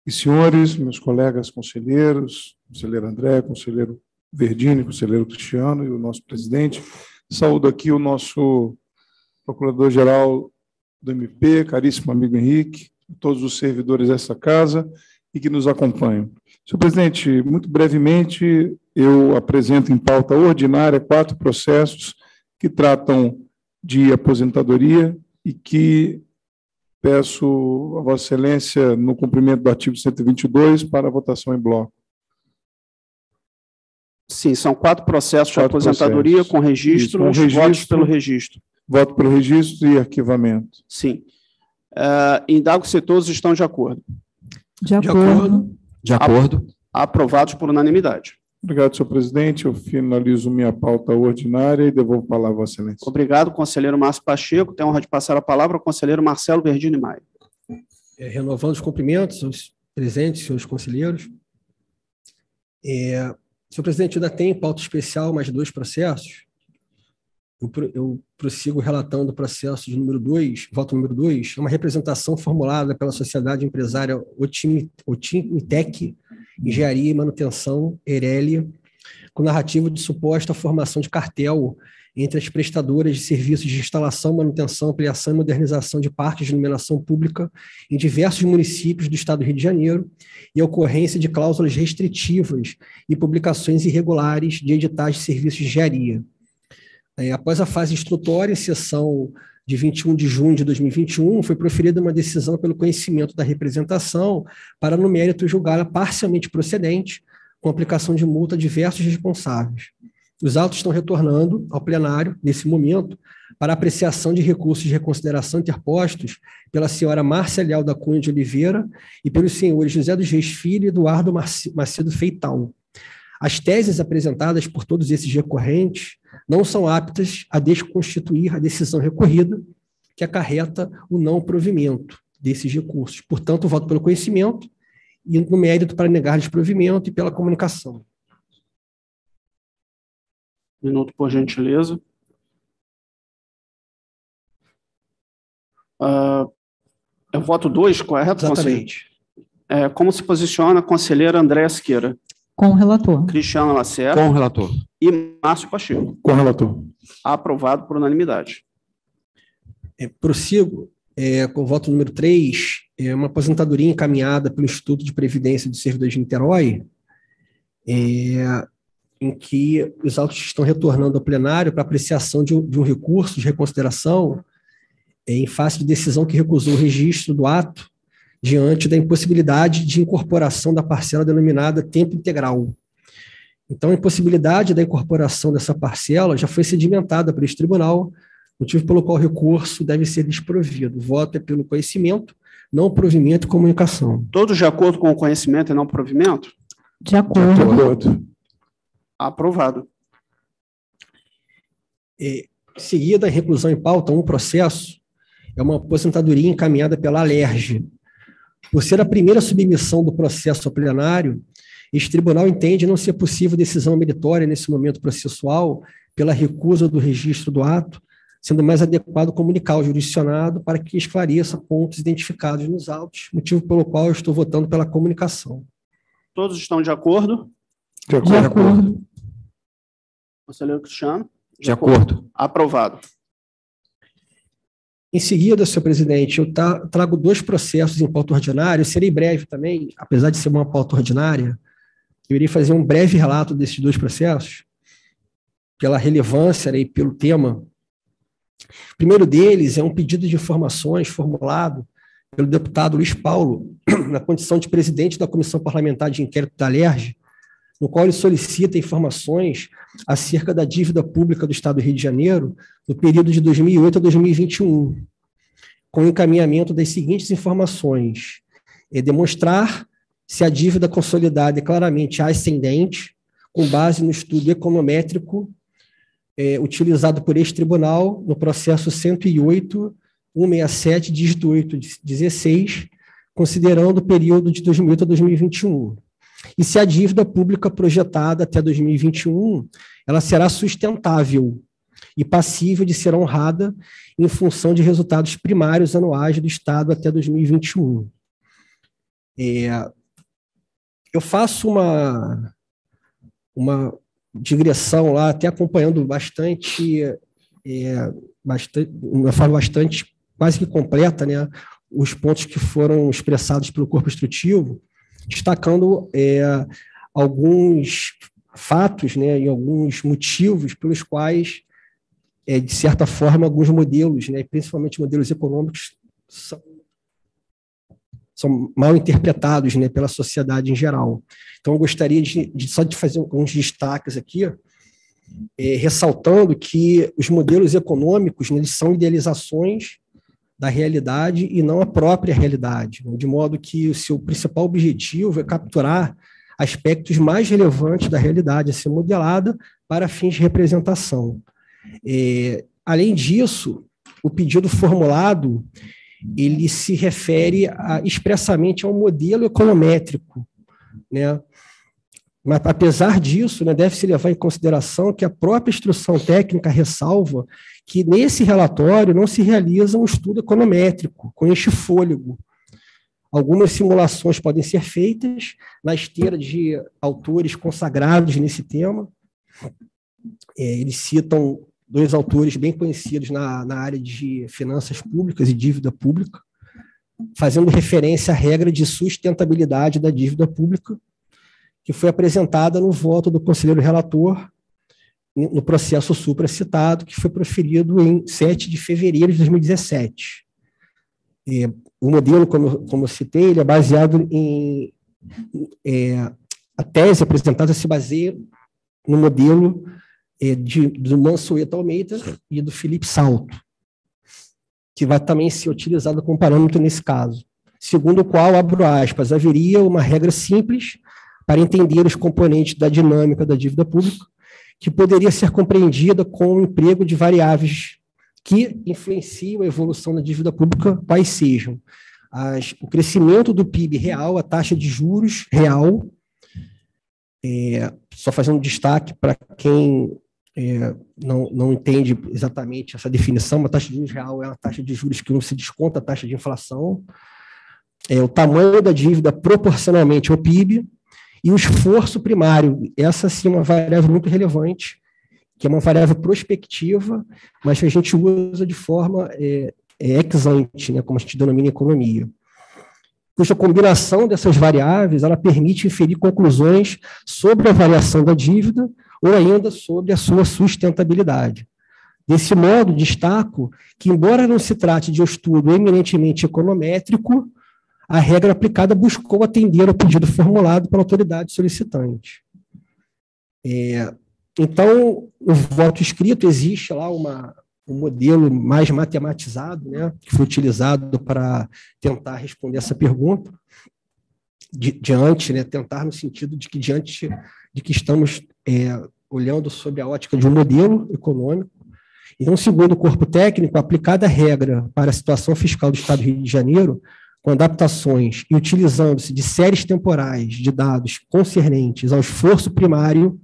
e senhores, meus colegas conselheiros, conselheiro André, conselheiro Verdini, conselheiro Cristiano e o nosso presidente. Saúdo aqui o nosso procurador-geral do MP, caríssimo amigo Henrique, todos os servidores dessa casa e que nos acompanham. Senhor presidente, muito brevemente, eu apresento em pauta ordinária 4 processos que tratam de aposentadoria e que peço a Vossa Excelência, no cumprimento do artigo 122, para a votação em bloco. Sim, são 4 processos de aposentadoria processos. com registro, Isso, com registro, votos pelo registro. Voto pelo registro e arquivamento. Sim. Indago se todos estão de acordo. De acordo. De acordo. Aprovados por unanimidade. Obrigado, senhor presidente. Eu finalizo minha pauta ordinária e devolvo a palavra a Vossa Excelência. Obrigado, conselheiro Márcio Pacheco. Tenho a honra de passar a palavra ao conselheiro Marcelo Verdini Maia. Renovando os cumprimentos aos presentes, senhores conselheiros. Senhor presidente, ainda tem em pauta especial mais 2 processos. Eu prossigo relatando o processo de número 2, voto número 2, é uma representação formulada pela Sociedade Empresária Otimitec, Engenharia e Manutenção, Erelia, com narrativa de suposta formação de cartel entre as prestadoras de serviços de instalação, manutenção, ampliação e modernização de parques de iluminação pública em diversos municípios do estado do Rio de Janeiro e a ocorrência de cláusulas restritivas e publicações irregulares de editais de serviços de engenharia. Após a fase instrutória, em sessão de 21 de junho de 2021, foi proferida uma decisão pelo conhecimento da representação para, no mérito, julgá-la parcialmente procedente, com aplicação de multa a diversos responsáveis. Os autos estão retornando ao plenário, nesse momento, para apreciação de recursos de reconsideração interpostos pela senhora Márcia Leal da Cunha de Oliveira e pelos senhores José dos Reis Filho e Eduardo Macedo Feital. As teses apresentadas por todos esses recorrentes não são aptas a desconstituir a decisão recorrida, que acarreta o não provimento desses recursos. Portanto, voto pelo conhecimento e no mérito para negar desprovimento e pela comunicação. Minuto, por gentileza. Eu voto 2, correto, Exatamente. conselheiro? Como se posiciona a conselheira Andréa Siqueira? Com o relator. Cristiano Lacerda. Com o relator. E Márcio Pacheco. Com o relator. Aprovado por unanimidade. Prossigo com o voto número 3, uma aposentadoria encaminhada pelo Instituto de Previdência dos Servidores de Niterói, em que os autos estão retornando ao plenário para apreciação de um recurso de reconsideração em face de decisão que recusou o registro do ato diante da impossibilidade de incorporação da parcela denominada tempo integral. Então, a impossibilidade da incorporação dessa parcela já foi sedimentada por esse tribunal, motivo pelo qual o recurso deve ser desprovido. O voto é pelo conhecimento, não provimento e comunicação. Todos de acordo com o conhecimento e não provimento? De acordo. De acordo. Aprovado. Seguida a reclusão em pauta, um processo, é uma aposentadoria encaminhada pela Alerj. Por ser a primeira submissão do processo ao plenário, Este tribunal entende não ser possível decisão meritória nesse momento processual pela recusa do registro do ato, sendo mais adequado comunicar ao jurisdicionado para que esclareça pontos identificados nos autos, motivo pelo qual eu estou votando pela comunicação. Todos estão de acordo? De De acordo. Conselheiro Cristiano? De acordo. Aprovado. Em seguida, senhor presidente, eu trago 2 processos em pauta ordinária. Eu serei breve também, apesar de ser uma pauta ordinária, eu irei fazer um breve relato desses 2 processos, pela relevância e pelo tema. O primeiro deles é um pedido de informações formulado pelo deputado Luiz Paulo, na condição de presidente da Comissão Parlamentar de Inquérito da Alerj, no qual ele solicita informações acerca da dívida pública do Estado do Rio de Janeiro no período de 2008 a 2021, com o encaminhamento das seguintes informações: demonstrar se a dívida consolidada é claramente ascendente, com base no estudo econométrico utilizado por este tribunal no processo 108.167, dígito 816, considerando o período de 2008 a 2021. E se a dívida pública projetada até 2021, ela será sustentável e passível de ser honrada em função de resultados primários anuais do Estado até 2021. Eu faço uma digressão lá, até acompanhando bastante, uma forma bastante, quase que completa, né, os pontos que foram expressados pelo corpo instrutivo, destacando alguns fatos, né, e alguns motivos pelos quais, de certa forma, alguns modelos, né, principalmente modelos econômicos, são mal interpretados, né, pela sociedade em geral. Então, eu gostaria só de fazer alguns destaques aqui, ressaltando que os modelos econômicos, né, eles são idealizações da realidade e não a própria realidade, né, de modo que o seu principal objetivo é capturar aspectos mais relevantes da realidade a ser modelada para fins de representação. Além disso, o pedido formulado ele se refere expressamente ao modelo econométrico, né? Mas, apesar disso, né, deve-se levar em consideração que a própria instrução técnica ressalva que nesse relatório não se realiza um estudo econométrico com este fôlego. Algumas simulações podem ser feitas na esteira de autores consagrados nesse tema. Eles citam 2 autores bem conhecidos na área de finanças públicas e dívida pública, fazendo referência à regra de sustentabilidade da dívida pública, que foi apresentada no voto do conselheiro relator no processo supracitado, que foi proferido em 7 de fevereiro de 2017. O modelo, como eu citei, ele é baseado em... a tese apresentada se baseia no modelo do Mansueto Almeida e do Felipe Salto, que vai também ser utilizado como parâmetro nesse caso, segundo o qual, abro aspas, haveria uma regra simples para entender os componentes da dinâmica da dívida pública, que poderia ser compreendida com o emprego de variáveis que influenciam a evolução da dívida pública, quais sejam o crescimento do PIB real, a taxa de juros real, só fazendo um destaque para quem não entende exatamente essa definição, a taxa de juros real é uma taxa de juros que não se desconta a taxa de inflação, o tamanho da dívida proporcionalmente ao PIB e o esforço primário. Essa sim é uma variável muito relevante, que é uma variável prospectiva, mas que a gente usa de forma ex ante, né, como a gente denomina em economia. Cuja combinação dessas variáveis ela permite inferir conclusões sobre a variação da dívida ou ainda sobre a sua sustentabilidade. Desse modo, destaco que, embora não se trate de um estudo eminentemente econométrico, a regra aplicada buscou atender ao pedido formulado pela autoridade solicitante. Então, no voto escrito, existe lá um modelo mais matematizado, né, que foi utilizado para tentar responder essa pergunta, né, tentar no sentido de que diante de que estamos olhando sobre a ótica de um modelo econômico. Então, segundo o corpo técnico, aplicada a regra para a situação fiscal do Estado do Rio de Janeiro, com adaptações e utilizando-se de séries temporais de dados concernentes ao esforço primário,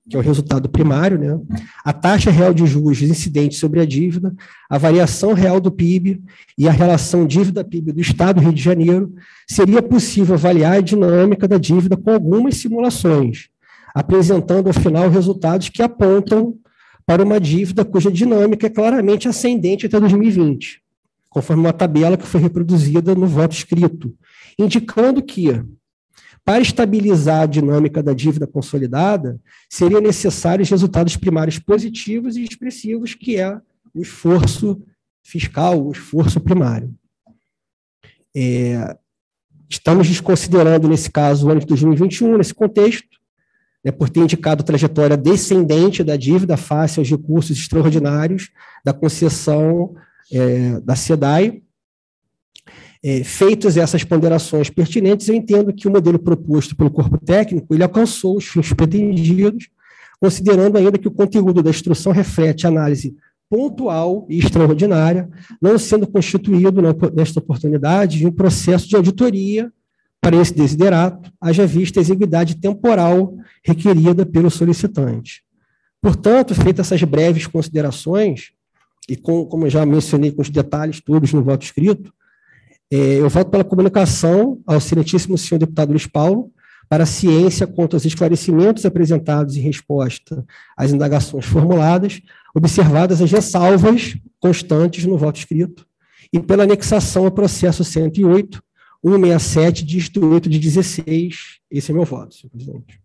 que é o resultado primário, né? A taxa real de juros incidente sobre a dívida, a variação real do PIB e a relação dívida-PIB do Estado do Rio de Janeiro, seria possível avaliar a dinâmica da dívida com algumas simulações, apresentando, ao final, resultados que apontam para uma dívida cuja dinâmica é claramente ascendente até 2020, conforme uma tabela que foi reproduzida no voto escrito, indicando que, para estabilizar a dinâmica da dívida consolidada, seriam necessários resultados primários positivos e expressivos, que é o esforço fiscal, o esforço primário. Estamos desconsiderando, nesse caso, o ano de 2021, nesse contexto, por ter indicado trajetória descendente da dívida face aos recursos extraordinários da concessão da SEDAI. Feitas essas ponderações pertinentes, eu entendo que o modelo proposto pelo corpo técnico ele alcançou os fins pretendidos, considerando ainda que o conteúdo da instrução reflete análise pontual e extraordinária, não sendo constituído, nesta oportunidade, de um processo de auditoria para esse desiderato, haja vista a exiguidade temporal requerida pelo solicitante. Portanto, feitas essas breves considerações, e como eu já mencionei com os detalhes todos no voto escrito, eu voto pela comunicação ao excelentíssimo senhor deputado Luiz Paulo para a ciência quanto aos esclarecimentos apresentados em resposta às indagações formuladas, observadas as ressalvas constantes no voto escrito, e pela anexação ao processo 108, 167, dígito 8 de 16. Esse é meu voto, senhor presidente.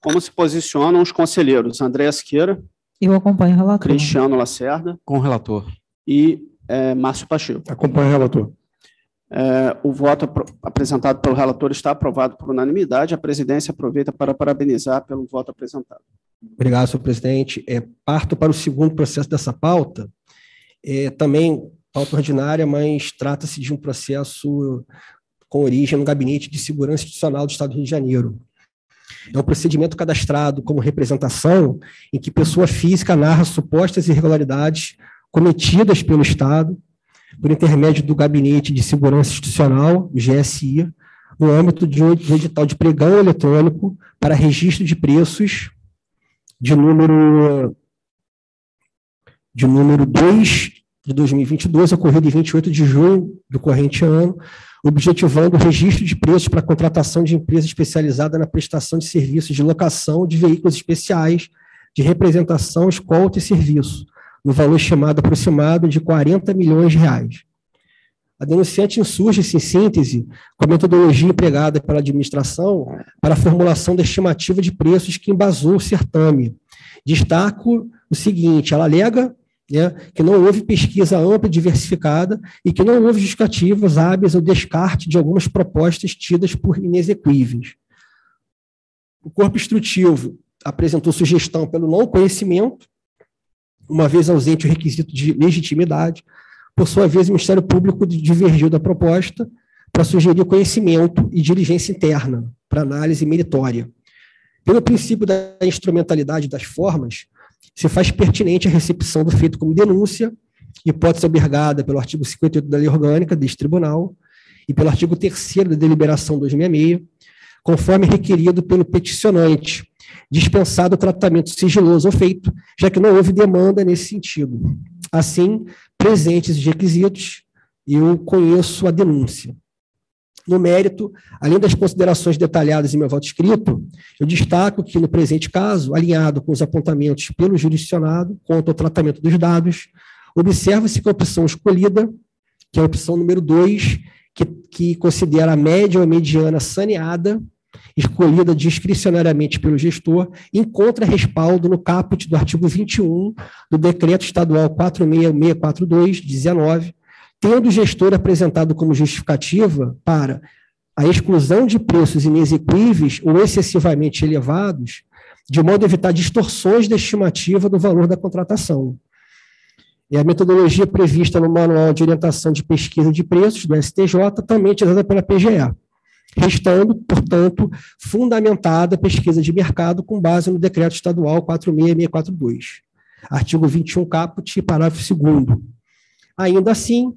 Como se posicionam os conselheiros? André Siqueira. Eu acompanho o relator. Cristiano Lacerda. Com o relator. E Márcio Pacheco. Acompanho o relator. O voto apresentado pelo relator está aprovado por unanimidade. A presidência aproveita para parabenizar pelo voto apresentado. Obrigado, senhor presidente. Parto para o segundo processo dessa pauta. Também pauta ordinária, mas trata-se de um processo com origem no Gabinete de Segurança Institucional do Estado do Rio de Janeiro. É um procedimento cadastrado como representação em que pessoa física narra supostas irregularidades cometidas pelo Estado por intermédio do Gabinete de Segurança Institucional, o GSI, no âmbito de um edital de pregão eletrônico para registro de preços de número 2 de 2022, ocorrido em 28 de junho do corrente ano, objetivando o registro de preços para a contratação de empresa especializada na prestação de serviços de locação de veículos especiais, de representação, escolta e serviço, no valor estimado aproximado de R$40 milhões. A denunciante insurge-se, em síntese, com a metodologia empregada pela administração para a formulação da estimativa de preços que embasou o certame. Destaco o seguinte: ela alega que não houve pesquisa ampla e diversificada e que não houve justificativas hábeis ao descarte de algumas propostas tidas por inexequíveis. O corpo instrutivo apresentou sugestão pelo não conhecimento, uma vez ausente o requisito de legitimidade. Por sua vez, o Ministério Público divergiu da proposta para sugerir conhecimento e diligência interna para análise meritória. Pelo princípio da instrumentalidade das formas, se faz pertinente a recepção do feito como denúncia, hipótese albergada pelo artigo 58 da Lei Orgânica deste Tribunal e pelo artigo 3º da Deliberação 266, conforme requerido pelo peticionante, dispensado o tratamento sigiloso ao feito, já que não houve demanda nesse sentido. Assim, presentes os requisitos, eu conheço a denúncia. No mérito, além das considerações detalhadas em meu voto escrito, eu destaco que, no presente caso, alinhado com os apontamentos pelo jurisdicionado quanto ao tratamento dos dados, observa-se que a opção escolhida, que é a opção número 2, que considera a média ou mediana saneada, escolhida discricionariamente pelo gestor, encontra respaldo no caput do artigo 21 do Decreto Estadual 46642, de 19, tendo o gestor apresentado como justificativa para a exclusão de preços inexequíveis ou excessivamente elevados, de modo a evitar distorções da estimativa do valor da contratação. E a metodologia prevista no Manual de Orientação de Pesquisa de Preços, do STJ, também utilizada pela PGE, restando, portanto, fundamentada a pesquisa de mercado com base no Decreto Estadual 46642, artigo 21 caput, parágrafo 2º. Ainda assim,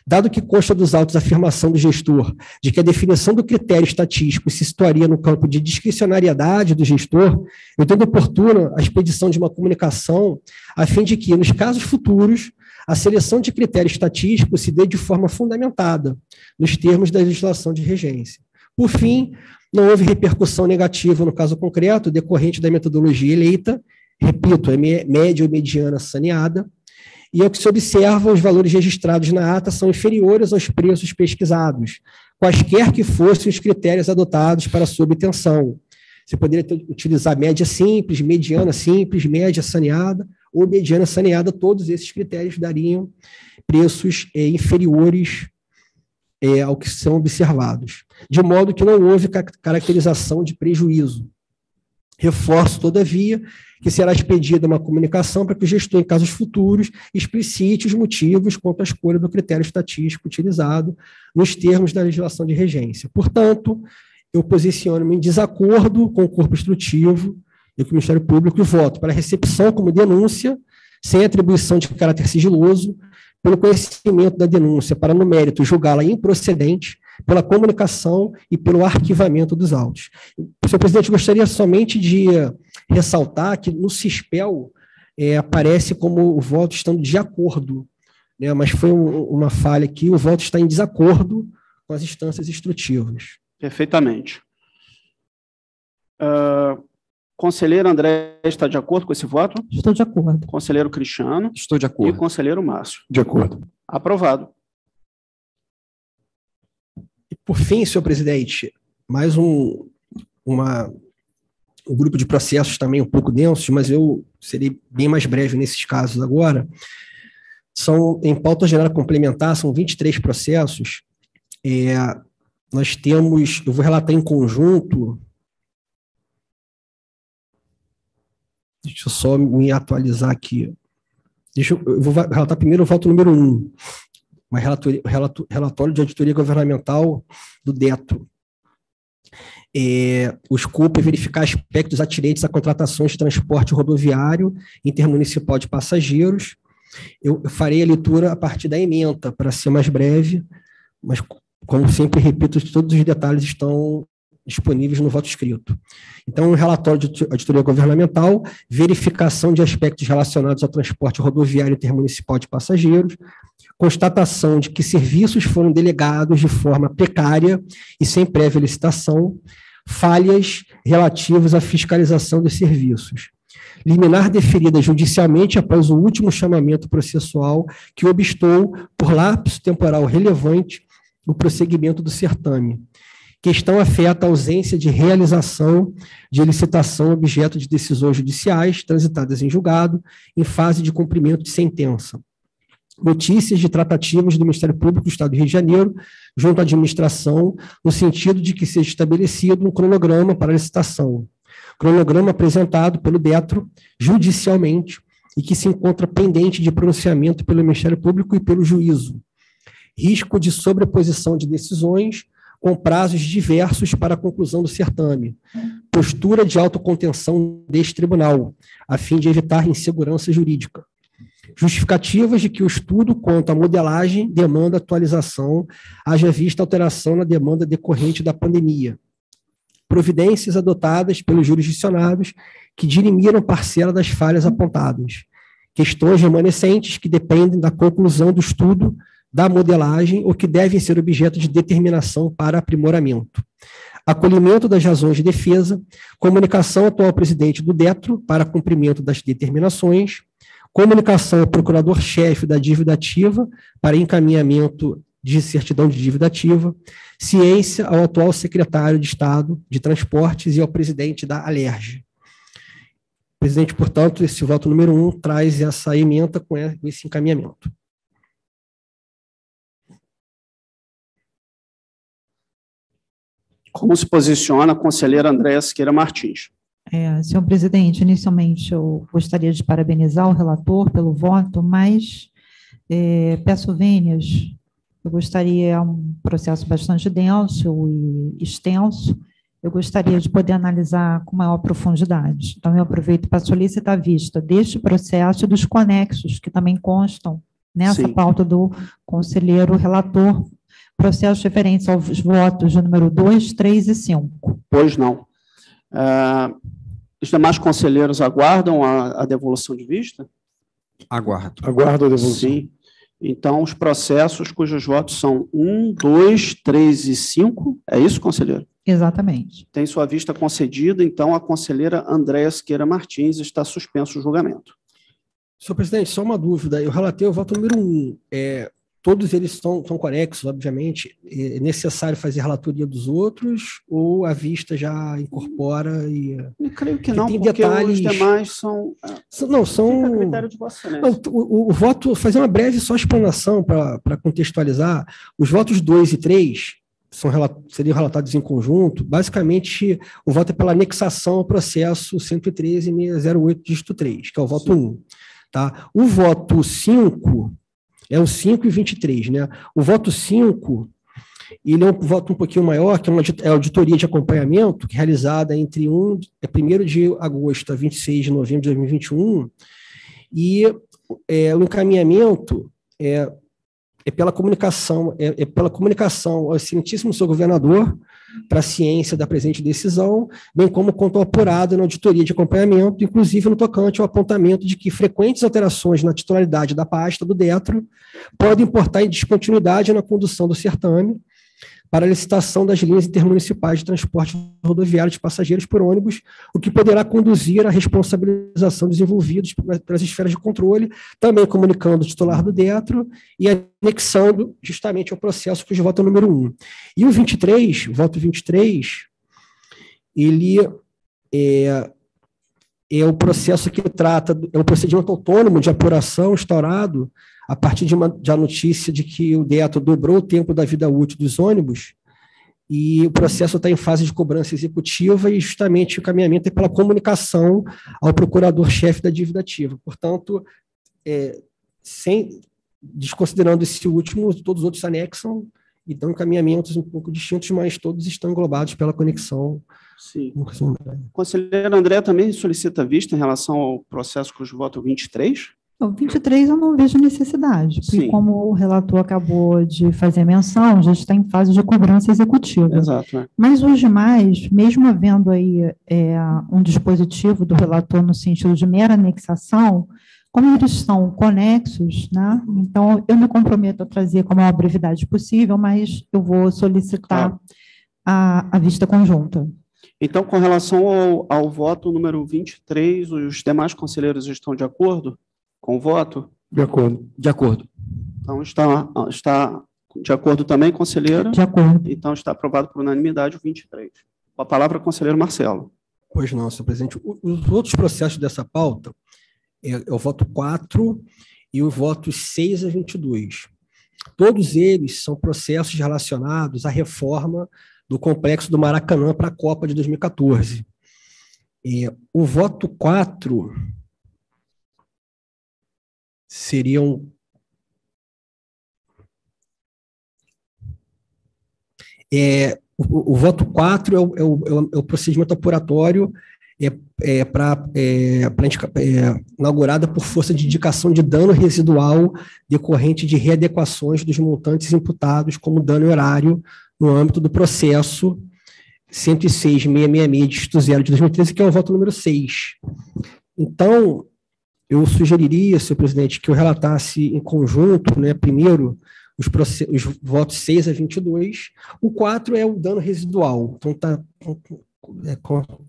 Dado que consta dos autos a afirmação do gestor de que a definição do critério estatístico se situaria no campo de discricionariedade do gestor, eu entendo oportuna a expedição de uma comunicação a fim de que, nos casos futuros, a seleção de critério estatístico se dê de forma fundamentada, nos termos da legislação de regência. Por fim, não houve repercussão negativa no caso concreto decorrente da metodologia eleita, repito, é média ou mediana saneada, e ao que se observa, os valores registrados na ata são inferiores aos preços pesquisados, quaisquer que fossem os critérios adotados para sua obtenção. Você poderia utilizar média simples, mediana simples, média saneada ou mediana saneada, todos esses critérios dariam preços inferiores ao que são observados, de modo que não houve caracterização de prejuízo. Reforço, todavia, que será expedida uma comunicação para que o gestor, em casos futuros, explicite os motivos quanto à escolha do critério estatístico utilizado nos termos da legislação de regência. Portanto, eu posiciono-me em desacordo com o corpo instrutivo e com o Ministério Público e voto para recepção como denúncia, sem atribuição de caráter sigiloso, pelo conhecimento da denúncia, para, no mérito, julgá-la improcedente, pela comunicação e pelo arquivamento dos autos. Senhor presidente, gostaria somente de ressaltar que no CISPEL aparece como o voto estando de acordo, né, mas foi uma falha aqui, o voto está em desacordo com as instâncias instrutivas. Perfeitamente. Conselheiro André está de acordo com esse voto? Estou de acordo. Conselheiro Cristiano? Estou de E acordo. conselheiro Márcio? De acordo. Aprovado. E, por fim, senhor presidente, mais um grupo de processos também um pouco densos, mas eu serei bem mais breve nesses casos agora. São, em pauta geral complementar, são 23 processos. Nós temos, eu vou relatar em conjunto. Deixa eu só me atualizar aqui. Eu vou relatar primeiro o voto número 1, relatório de auditoria governamental do DETRO. O escopo é verificar aspectos atinentes a contratações de transporte rodoviário intermunicipal de passageiros. Eu farei a leitura a partir da ementa, para ser mais breve, mas, como sempre repito, todos os detalhes estão disponíveis no voto escrito. Então, um relatório de auditoria governamental, verificação de aspectos relacionados ao transporte rodoviário intermunicipal de passageiros, constatação de que serviços foram delegados de forma precária e sem prévia licitação, falhas relativas à fiscalização dos serviços. Liminar deferida judicialmente após o último chamamento processual que obstou, por lapso temporal relevante, o prosseguimento do certame. Questão afeta a ausência de realização de licitação objeto de decisões judiciais transitadas em julgado, em fase de cumprimento de sentença. Notícias de tratativas do Ministério Público do Estado do Rio de Janeiro, junto à administração, no sentido de que seja estabelecido um cronograma para a licitação. Cronograma apresentado pelo DETRO judicialmente e que se encontra pendente de pronunciamento pelo Ministério Público e pelo juízo. Risco de sobreposição de decisões com prazos diversos para a conclusão do certame. Postura de autocontenção deste tribunal, a fim de evitar insegurança jurídica. Justificativas de que o estudo quanto à modelagem demanda atualização, haja vista alteração na demanda decorrente da pandemia. Providências adotadas pelos jurisdicionados que dirimiram parcela das falhas apontadas. Questões remanescentes que dependem da conclusão do estudo, da modelagem ou que devem ser objeto de determinação para aprimoramento. Acolhimento das razões de defesa, comunicação ao atual presidente do DETRO para cumprimento das determinações, comunicação ao procurador-chefe da dívida ativa para encaminhamento de certidão de dívida ativa, ciência ao atual secretário de Estado de Transportes e ao presidente da Alerj. Presidente, portanto, esse voto número 1 traz essa ementa com esse encaminhamento. Como se posiciona a conselheira Andréa Siqueira Martins? Senhor presidente, inicialmente eu gostaria de parabenizar o relator pelo voto, mas peço vênias. Eu gostaria, é um processo bastante denso e extenso, eu gostaria de poder analisar com maior profundidade. Então, eu aproveito para solicitar a vista deste processo e dos conexos que também constam nessa Sim. pauta do conselheiro relator, processos referentes aos votos de número 2, 3 e 5. Pois não. Os demais conselheiros aguardam a devolução de vista? Aguardo. Aguardo a devolução. Sim. Então, os processos cujos votos são 1, 2, 3 e 5, é isso, conselheiro? Exatamente. Tem sua vista concedida, então a conselheira Andréa Siqueira Martins está suspenso o julgamento. Senhor presidente, só uma dúvida. Eu relatei o voto número 1. Todos eles são conexos, obviamente. É necessário fazer relatoria dos outros ou a vista já incorpora e... Eu creio que Porque não, tem porque detalhes- os demais são... Não, Fica a são... critério de Vossa Não, Excelência. o voto, fazer uma breve só explanação para contextualizar. Os votos 2 e 3 seriam relatados em conjunto. Basicamente, o voto é pela anexação ao processo 113.608, dígito 3, que é o voto 1. Tá? O voto 5 é o 5 e 23. Né? O voto 5, ele é um voto um pouquinho maior, que é a auditoria de acompanhamento, que é realizada entre 1 de agosto a 26 de novembro de 2021, e o encaminhamento é pela comunicação, pela comunicação ao excelentíssimo senhor governador para a ciência da presente decisão, bem como quanto ao apurado na auditoria de acompanhamento, inclusive no tocante ao apontamento de que frequentes alterações na titularidade da pasta do DETRO podem importar em descontinuidade na condução do certame para a licitação das linhas intermunicipais de transporte rodoviário de passageiros por ônibus, o que poderá conduzir à responsabilização dos envolvidos pelas esferas de controle, também comunicando o titular do DETRO e anexando justamente ao processo cujo voto é o número 1. E o 23, voto 23, ele é o processo que trata, é um procedimento autônomo de apuração instaurado a partir de a notícia de que o DETRO dobrou o tempo da vida útil dos ônibus, e o processo está em fase de cobrança executiva, e justamente o encaminhamento é pela comunicação ao procurador-chefe da dívida ativa. Portanto, desconsiderando esse último, todos os outros se anexam e dão encaminhamentos um pouco distintos, mas todos estão englobados pela conexão. Sim. Conselheiro André também solicita vista em relação ao processo cujo voto é o 23? O 23 eu não vejo necessidade, porque Sim. como o relator acabou de fazer menção, já está em fase de cobrança executiva. Exato. Né? Mas os demais, mesmo havendo aí um dispositivo do relator no sentido de mera anexação, como eles são conexos, né? Então eu me comprometo a trazer com a maior brevidade possível, mas eu vou solicitar a vista conjunta. Então, com relação ao voto número 23, os demais conselheiros estão de acordo com o voto? De acordo. De acordo. Então, está de acordo também, conselheira? De acordo. Então, está aprovado por unanimidade o 23. Com a palavra, conselheiro Marcelo. Pois não, senhor presidente. Os outros processos dessa pauta é o voto 4 e o voto 6 a 22. Todos eles são processos relacionados à reforma do complexo do Maracanã para a Copa de 2014. O voto 4 seriam... O voto 4 é o procedimento apuratório inaugurada por força de indicação de dano residual decorrente de readequações dos montantes imputados como dano erário no âmbito do processo 106.666, dígito 0 de 2013, que é o voto número 6. Então, eu sugeriria, senhor presidente, que eu relatasse em conjunto, né, primeiro, os votos 6 a 22, o 4 é o dano residual, então está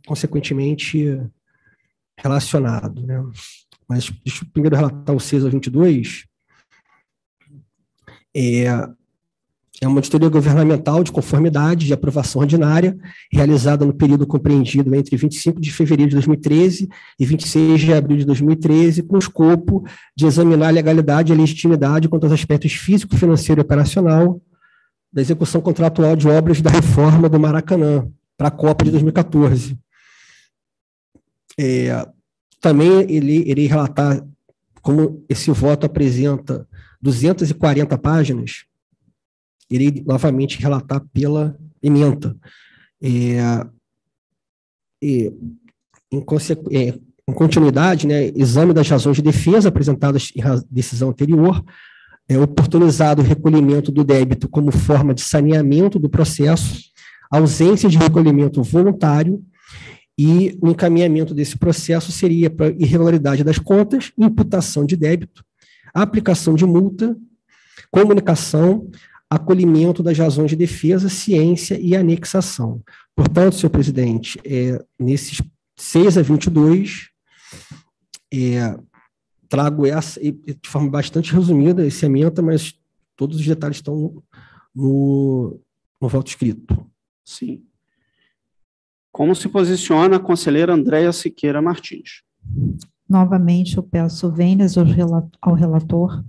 consequentemente relacionado. Né? Mas deixa eu primeiro relatar o 6 a 22. É uma auditoria governamental de conformidade de aprovação ordinária, realizada no período compreendido entre 25 de fevereiro de 2013 e 26 de abril de 2013, com o escopo de examinar a legalidade e a legitimidade quanto aos aspectos físico, financeiro e operacional da execução contratual de obras da reforma do Maracanã para a Copa de 2014. Também irei relatar como esse voto apresenta 240 páginas, irei novamente relatar pela ementa. Em continuidade, né, exame das razões de defesa apresentadas em decisão anterior, oportunizado o recolhimento do débito como forma de saneamento do processo, ausência de recolhimento voluntário, e o encaminhamento desse processo seria para irregularidade das contas, imputação de débito, aplicação de multa, comunicação, acolhimento das razões de defesa, ciência e anexação. Portanto, senhor presidente, nesses 6 a 22, trago essa, de forma bastante resumida, esse ementa, mas todos os detalhes estão no voto escrito. Sim. Como se posiciona a conselheira Andréia Siqueira Martins? Novamente, eu peço vênias ao relator,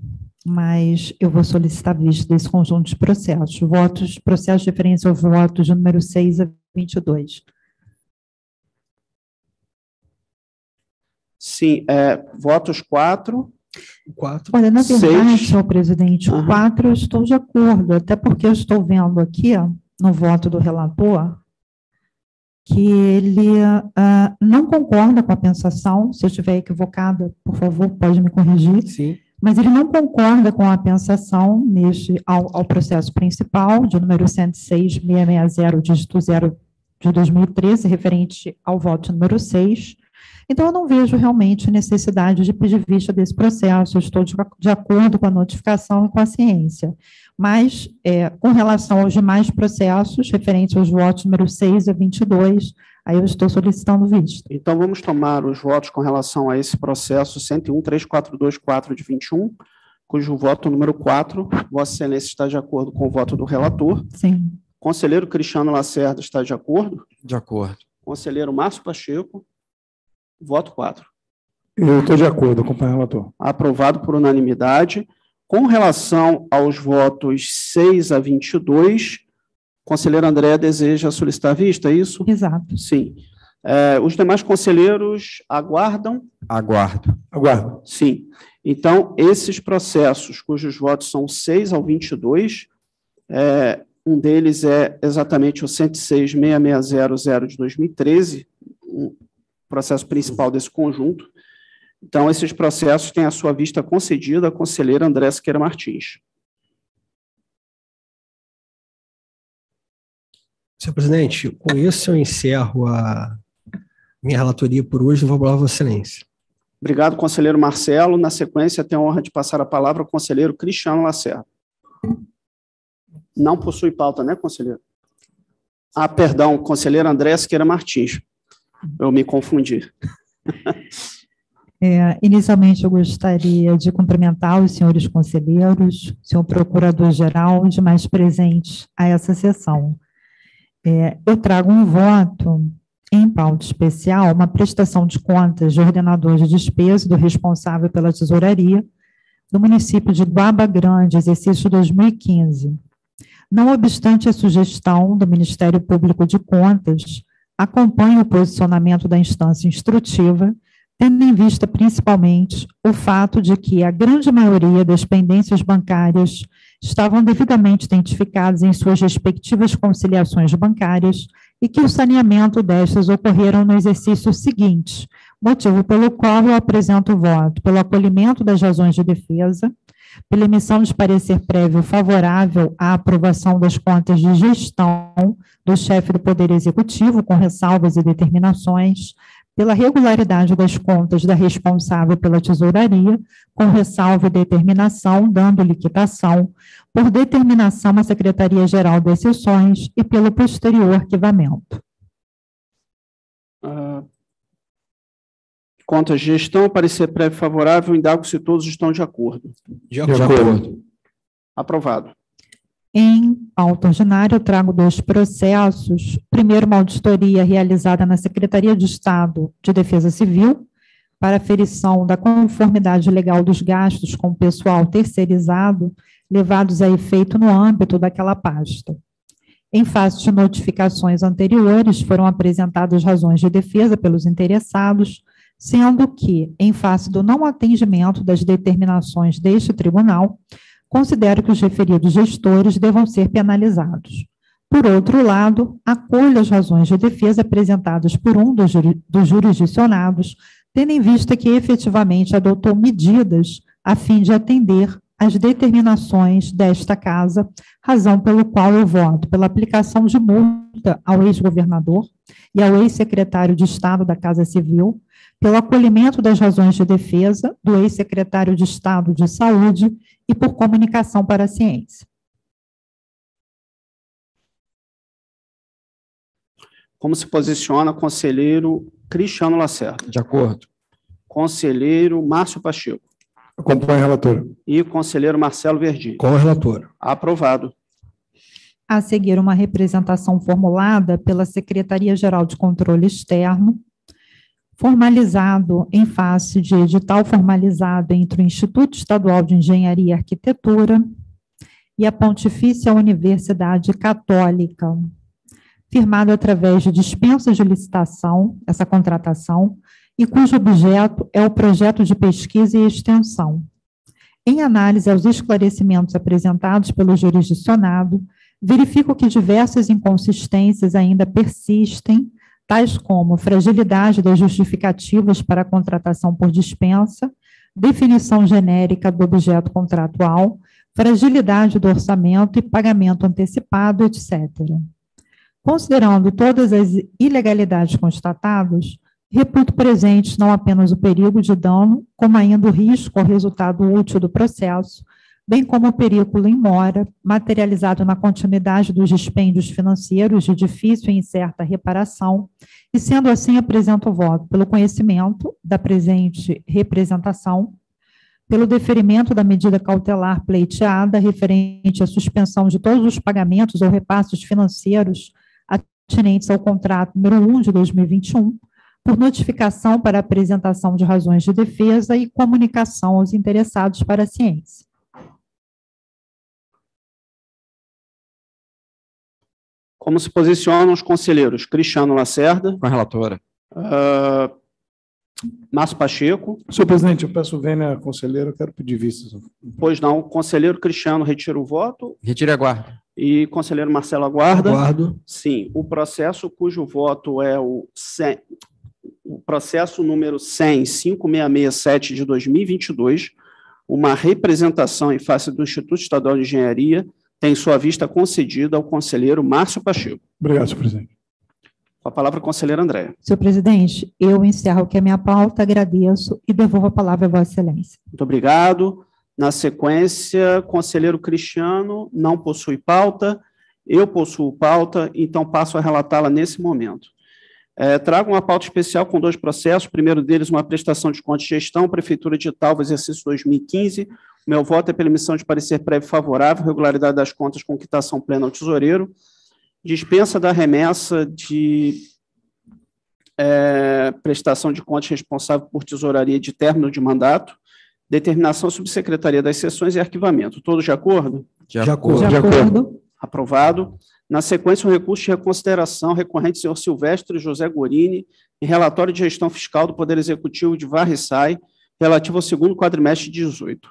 mas eu vou solicitar vista desse conjunto de processos. Processos de referência ao voto de número 6 a 22. Sim, votos 4. Olha, na verdade, 6. senhor presidente, o 4 eu estou de acordo, até porque eu estou vendo aqui, no voto do relator, que ele não concorda com a pensação. Se eu estiver equivocada, por favor, pode me corrigir. Sim. Mas ele não concorda com a pensação ao processo principal, de número 106.660, dígito 0 de 2013, referente ao voto número 6. Então, eu não vejo realmente necessidade de pedir vista desse processo. Eu estou de acordo com a notificação e com a ciência. Mas, com relação aos demais processos, referentes aos votos número 6 a 22, aí eu estou solicitando vista. Então, vamos tomar os votos com relação a esse processo 101.3424 de 21, cujo voto número 4, Vossa Excelência está de acordo com o voto do relator. Sim. Conselheiro Cristiano Lacerda está de acordo? De acordo. Conselheiro Márcio Pacheco, voto 4. Eu estou de acordo, acompanho o relator. Aprovado por unanimidade. Com relação aos votos 6 a 22, conselheira Andréa deseja solicitar vista, é isso? Exato. Sim. Os demais conselheiros aguardam? Aguardo. Aguardo. Sim. Então, esses processos, cujos votos são 6 ao 22, um deles é exatamente o 106.660 de 2013, o processo principal desse conjunto. Então, esses processos têm a sua vista concedida à conselheira Andréia Siqueira Martins. Senhor presidente, com isso eu encerro a minha relatoria por hoje e vou falar a Vossa Excelência. Obrigado, conselheiro Marcelo. Na sequência, tenho a honra de passar a palavra ao conselheiro Cristiano Lacerda. Não possui pauta, né, conselheiro? Perdão, conselheira Andréia Siqueira Martins. Eu me confundi. Inicialmente, eu gostaria de cumprimentar os senhores conselheiros, senhor procurador-geral e demais presentes a essa sessão. Eu trago um voto em pauta especial, uma prestação de contas de ordenador de despesa do responsável pela tesouraria do município de Guaba Grande, exercício 2015. Não obstante a sugestão do Ministério Público de Contas, acompanho o posicionamento da instância instrutiva, tendo em vista principalmente o fato de que a grande maioria das pendências bancárias estavam devidamente identificadas em suas respectivas conciliações bancárias e que o saneamento destas ocorreram no exercício seguinte, motivo pelo qual eu apresento o voto pelo acolhimento das razões de defesa, pela emissão de parecer prévio favorável à aprovação das contas de gestão do chefe do Poder Executivo, com ressalvas e determinações, pela regularidade das contas da responsável pela tesouraria, com ressalva e determinação, dando liquidação, por determinação à Secretaria-Geral das Seções e pelo posterior arquivamento. Contas de gestão, parecer prévio favorável, indago se todos estão de acordo. De acordo. Aprovado. Em pauta ordinária, eu trago 2 processos. Primeiro, uma auditoria realizada na Secretaria de Estado de Defesa Civil para aferição da conformidade legal dos gastos com o pessoal terceirizado levados a efeito no âmbito daquela pasta. Em face de notificações anteriores, foram apresentadas razões de defesa pelos interessados, sendo que, em face do não atendimento das determinações deste tribunal, considero que os referidos gestores devam ser penalizados. Por outro lado, acolho as razões de defesa apresentadas por um dos jurisdicionados, tendo em vista que efetivamente adotou medidas a fim de atender as determinações desta Casa, razão pelo qual eu voto pela aplicação de multa ao ex-governador e ao ex-secretário de Estado da Casa Civil, pelo acolhimento das razões de defesa do ex-secretário de Estado de Saúde e por comunicação para a ciência. Como se posiciona o conselheiro Cristiano Lacerda? De acordo. Conselheiro Márcio Pacheco. Acompanho a relatora. E conselheiro Marcelo Verdini. Com a relatora. Aprovado. A seguir, uma representação formulada pela Secretaria-Geral de Controle Externo, formalizado em face de edital formalizado entre o Instituto Estadual de Engenharia e Arquitetura e a Pontifícia Universidade Católica, firmado através de dispensa de licitação, essa contratação, e cujo objeto é o projeto de pesquisa e extensão. Em análise aos esclarecimentos apresentados pelo jurisdicionado, verifico que diversas inconsistências ainda persistem, tais como fragilidade das justificativas para a contratação por dispensa, definição genérica do objeto contratual, fragilidade do orçamento e pagamento antecipado, etc. Considerando todas as ilegalidades constatadas, reputo presente não apenas o perigo de dano, como ainda o risco ao resultado útil do processo, bem como o perigo em mora, materializado na continuidade dos dispêndios financeiros de difícil e incerta reparação, e sendo assim apresento o voto pelo conhecimento da presente representação, pelo deferimento da medida cautelar pleiteada referente à suspensão de todos os pagamentos ou repassos financeiros atinentes ao contrato número 1 de 2021, por notificação para apresentação de razões de defesa e comunicação aos interessados para a ciência. Como se posicionam os conselheiros Cristiano Lacerda? Com a relatora. Márcio Pacheco? Senhor presidente, eu peço vênia à conselheira, eu quero pedir vistas. Pois não, o conselheiro Cristiano retira o voto. Retire e aguardo. E conselheiro Marcelo aguarda? Aguardo. Sim, o processo cujo voto é o processo número 100.5667 de 2022, uma representação em face do Instituto Estadual de Engenharia, tem sua vista concedida ao conselheiro Márcio Pacheco. Obrigado, senhor presidente. Com a palavra, a conselheira Andréa. Senhor presidente, eu encerro aqui a minha pauta, agradeço e devolvo a palavra a Vossa Excelência. Muito obrigado. Na sequência, conselheiro Cristiano não possui pauta, eu possuo pauta, então passo a relatá-la nesse momento. Trago uma pauta especial com 2 processos, o primeiro deles uma prestação de contas de gestão, Prefeitura de Italva, exercício 2015, o meu voto é pela emissão de parecer prévio favorável, regularidade das contas com quitação plena ao tesoureiro, dispensa da remessa de prestação de contas responsável por tesouraria de término de mandato, determinação subsecretaria das sessões e arquivamento. Todos de acordo? De acordo. De acordo. Aprovado. Na sequência, o recurso de reconsideração recorrente senhor Silvestre José Gorini, em relatório de gestão fiscal do Poder Executivo de Varre-Sai, relativo ao segundo quadrimestre de 18.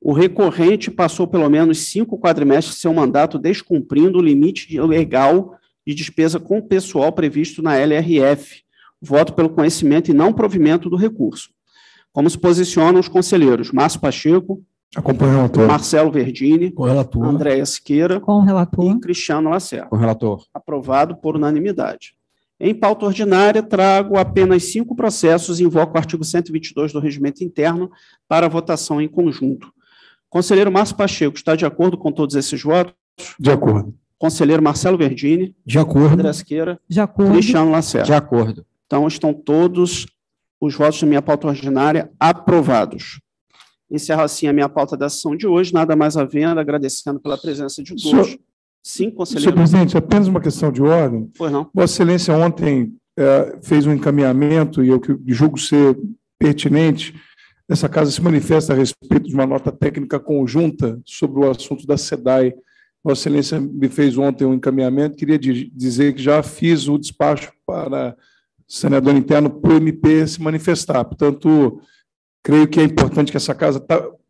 O recorrente passou pelo menos 5 quadrimestres de seu mandato descumprindo o limite legal de despesa com pessoal previsto na LRF. Voto pelo conhecimento e não provimento do recurso. Como se posicionam os conselheiros Márcio Pacheco? Acompanho o relator. Marcelo Verdini? Com a relatora. Andréa Siqueira? Com o relator. E Cristiano Lacerda. Com o relator. Aprovado por unanimidade. Em pauta ordinária, trago apenas 5 processos e invoco o artigo 122 do Regimento Interno para votação em conjunto. Conselheiro Márcio Pacheco, está de acordo com todos esses votos? De acordo. Conselheiro Marcelo Verdini? De acordo. Andréa Siqueira? De acordo. Cristiano Lacerda. De acordo. Então, estão todos os votos da minha pauta ordinária aprovados. Encerro assim a minha pauta da sessão de hoje, nada mais havendo, agradecendo pela presença de todos. Sim, conselheiro. Senhor presidente, apenas uma questão de ordem. Pois não. Vossa Excelência ontem fez um encaminhamento, e eu julgo ser pertinente, essa casa se manifesta a respeito de uma nota técnica conjunta sobre o assunto da SEDAI. Vossa Excelência me fez ontem um encaminhamento, queria dizer que já fiz o despacho para o senador interno para o MP se manifestar. Portanto, creio que é importante que essa casa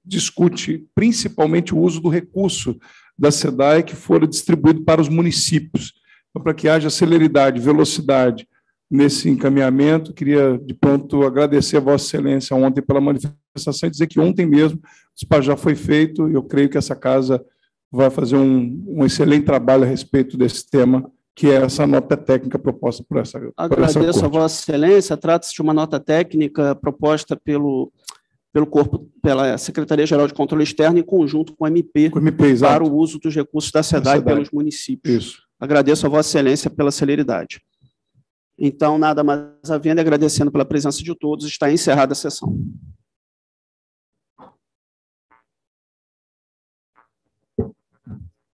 discute principalmente o uso do recurso da SEDAI que for distribuído para os municípios. Então, para que haja celeridade, velocidade nesse encaminhamento, queria, de pronto, agradecer a Vossa Excelência ontem pela manifestação e dizer que ontem mesmo despacho já foi feito e eu creio que essa casa vai fazer um excelente trabalho a respeito desse tema, que é essa nota técnica proposta por essa Corte. Agradeço a Vossa Excelência. Trata-se de uma nota técnica proposta pela Secretaria-Geral de Controle Externo em conjunto com a MP, para o uso dos recursos da SEDAI pelos municípios. Isso. Agradeço a Vossa Excelência pela celeridade. Então, nada mais havendo, agradecendo pela presença de todos, está encerrada a sessão.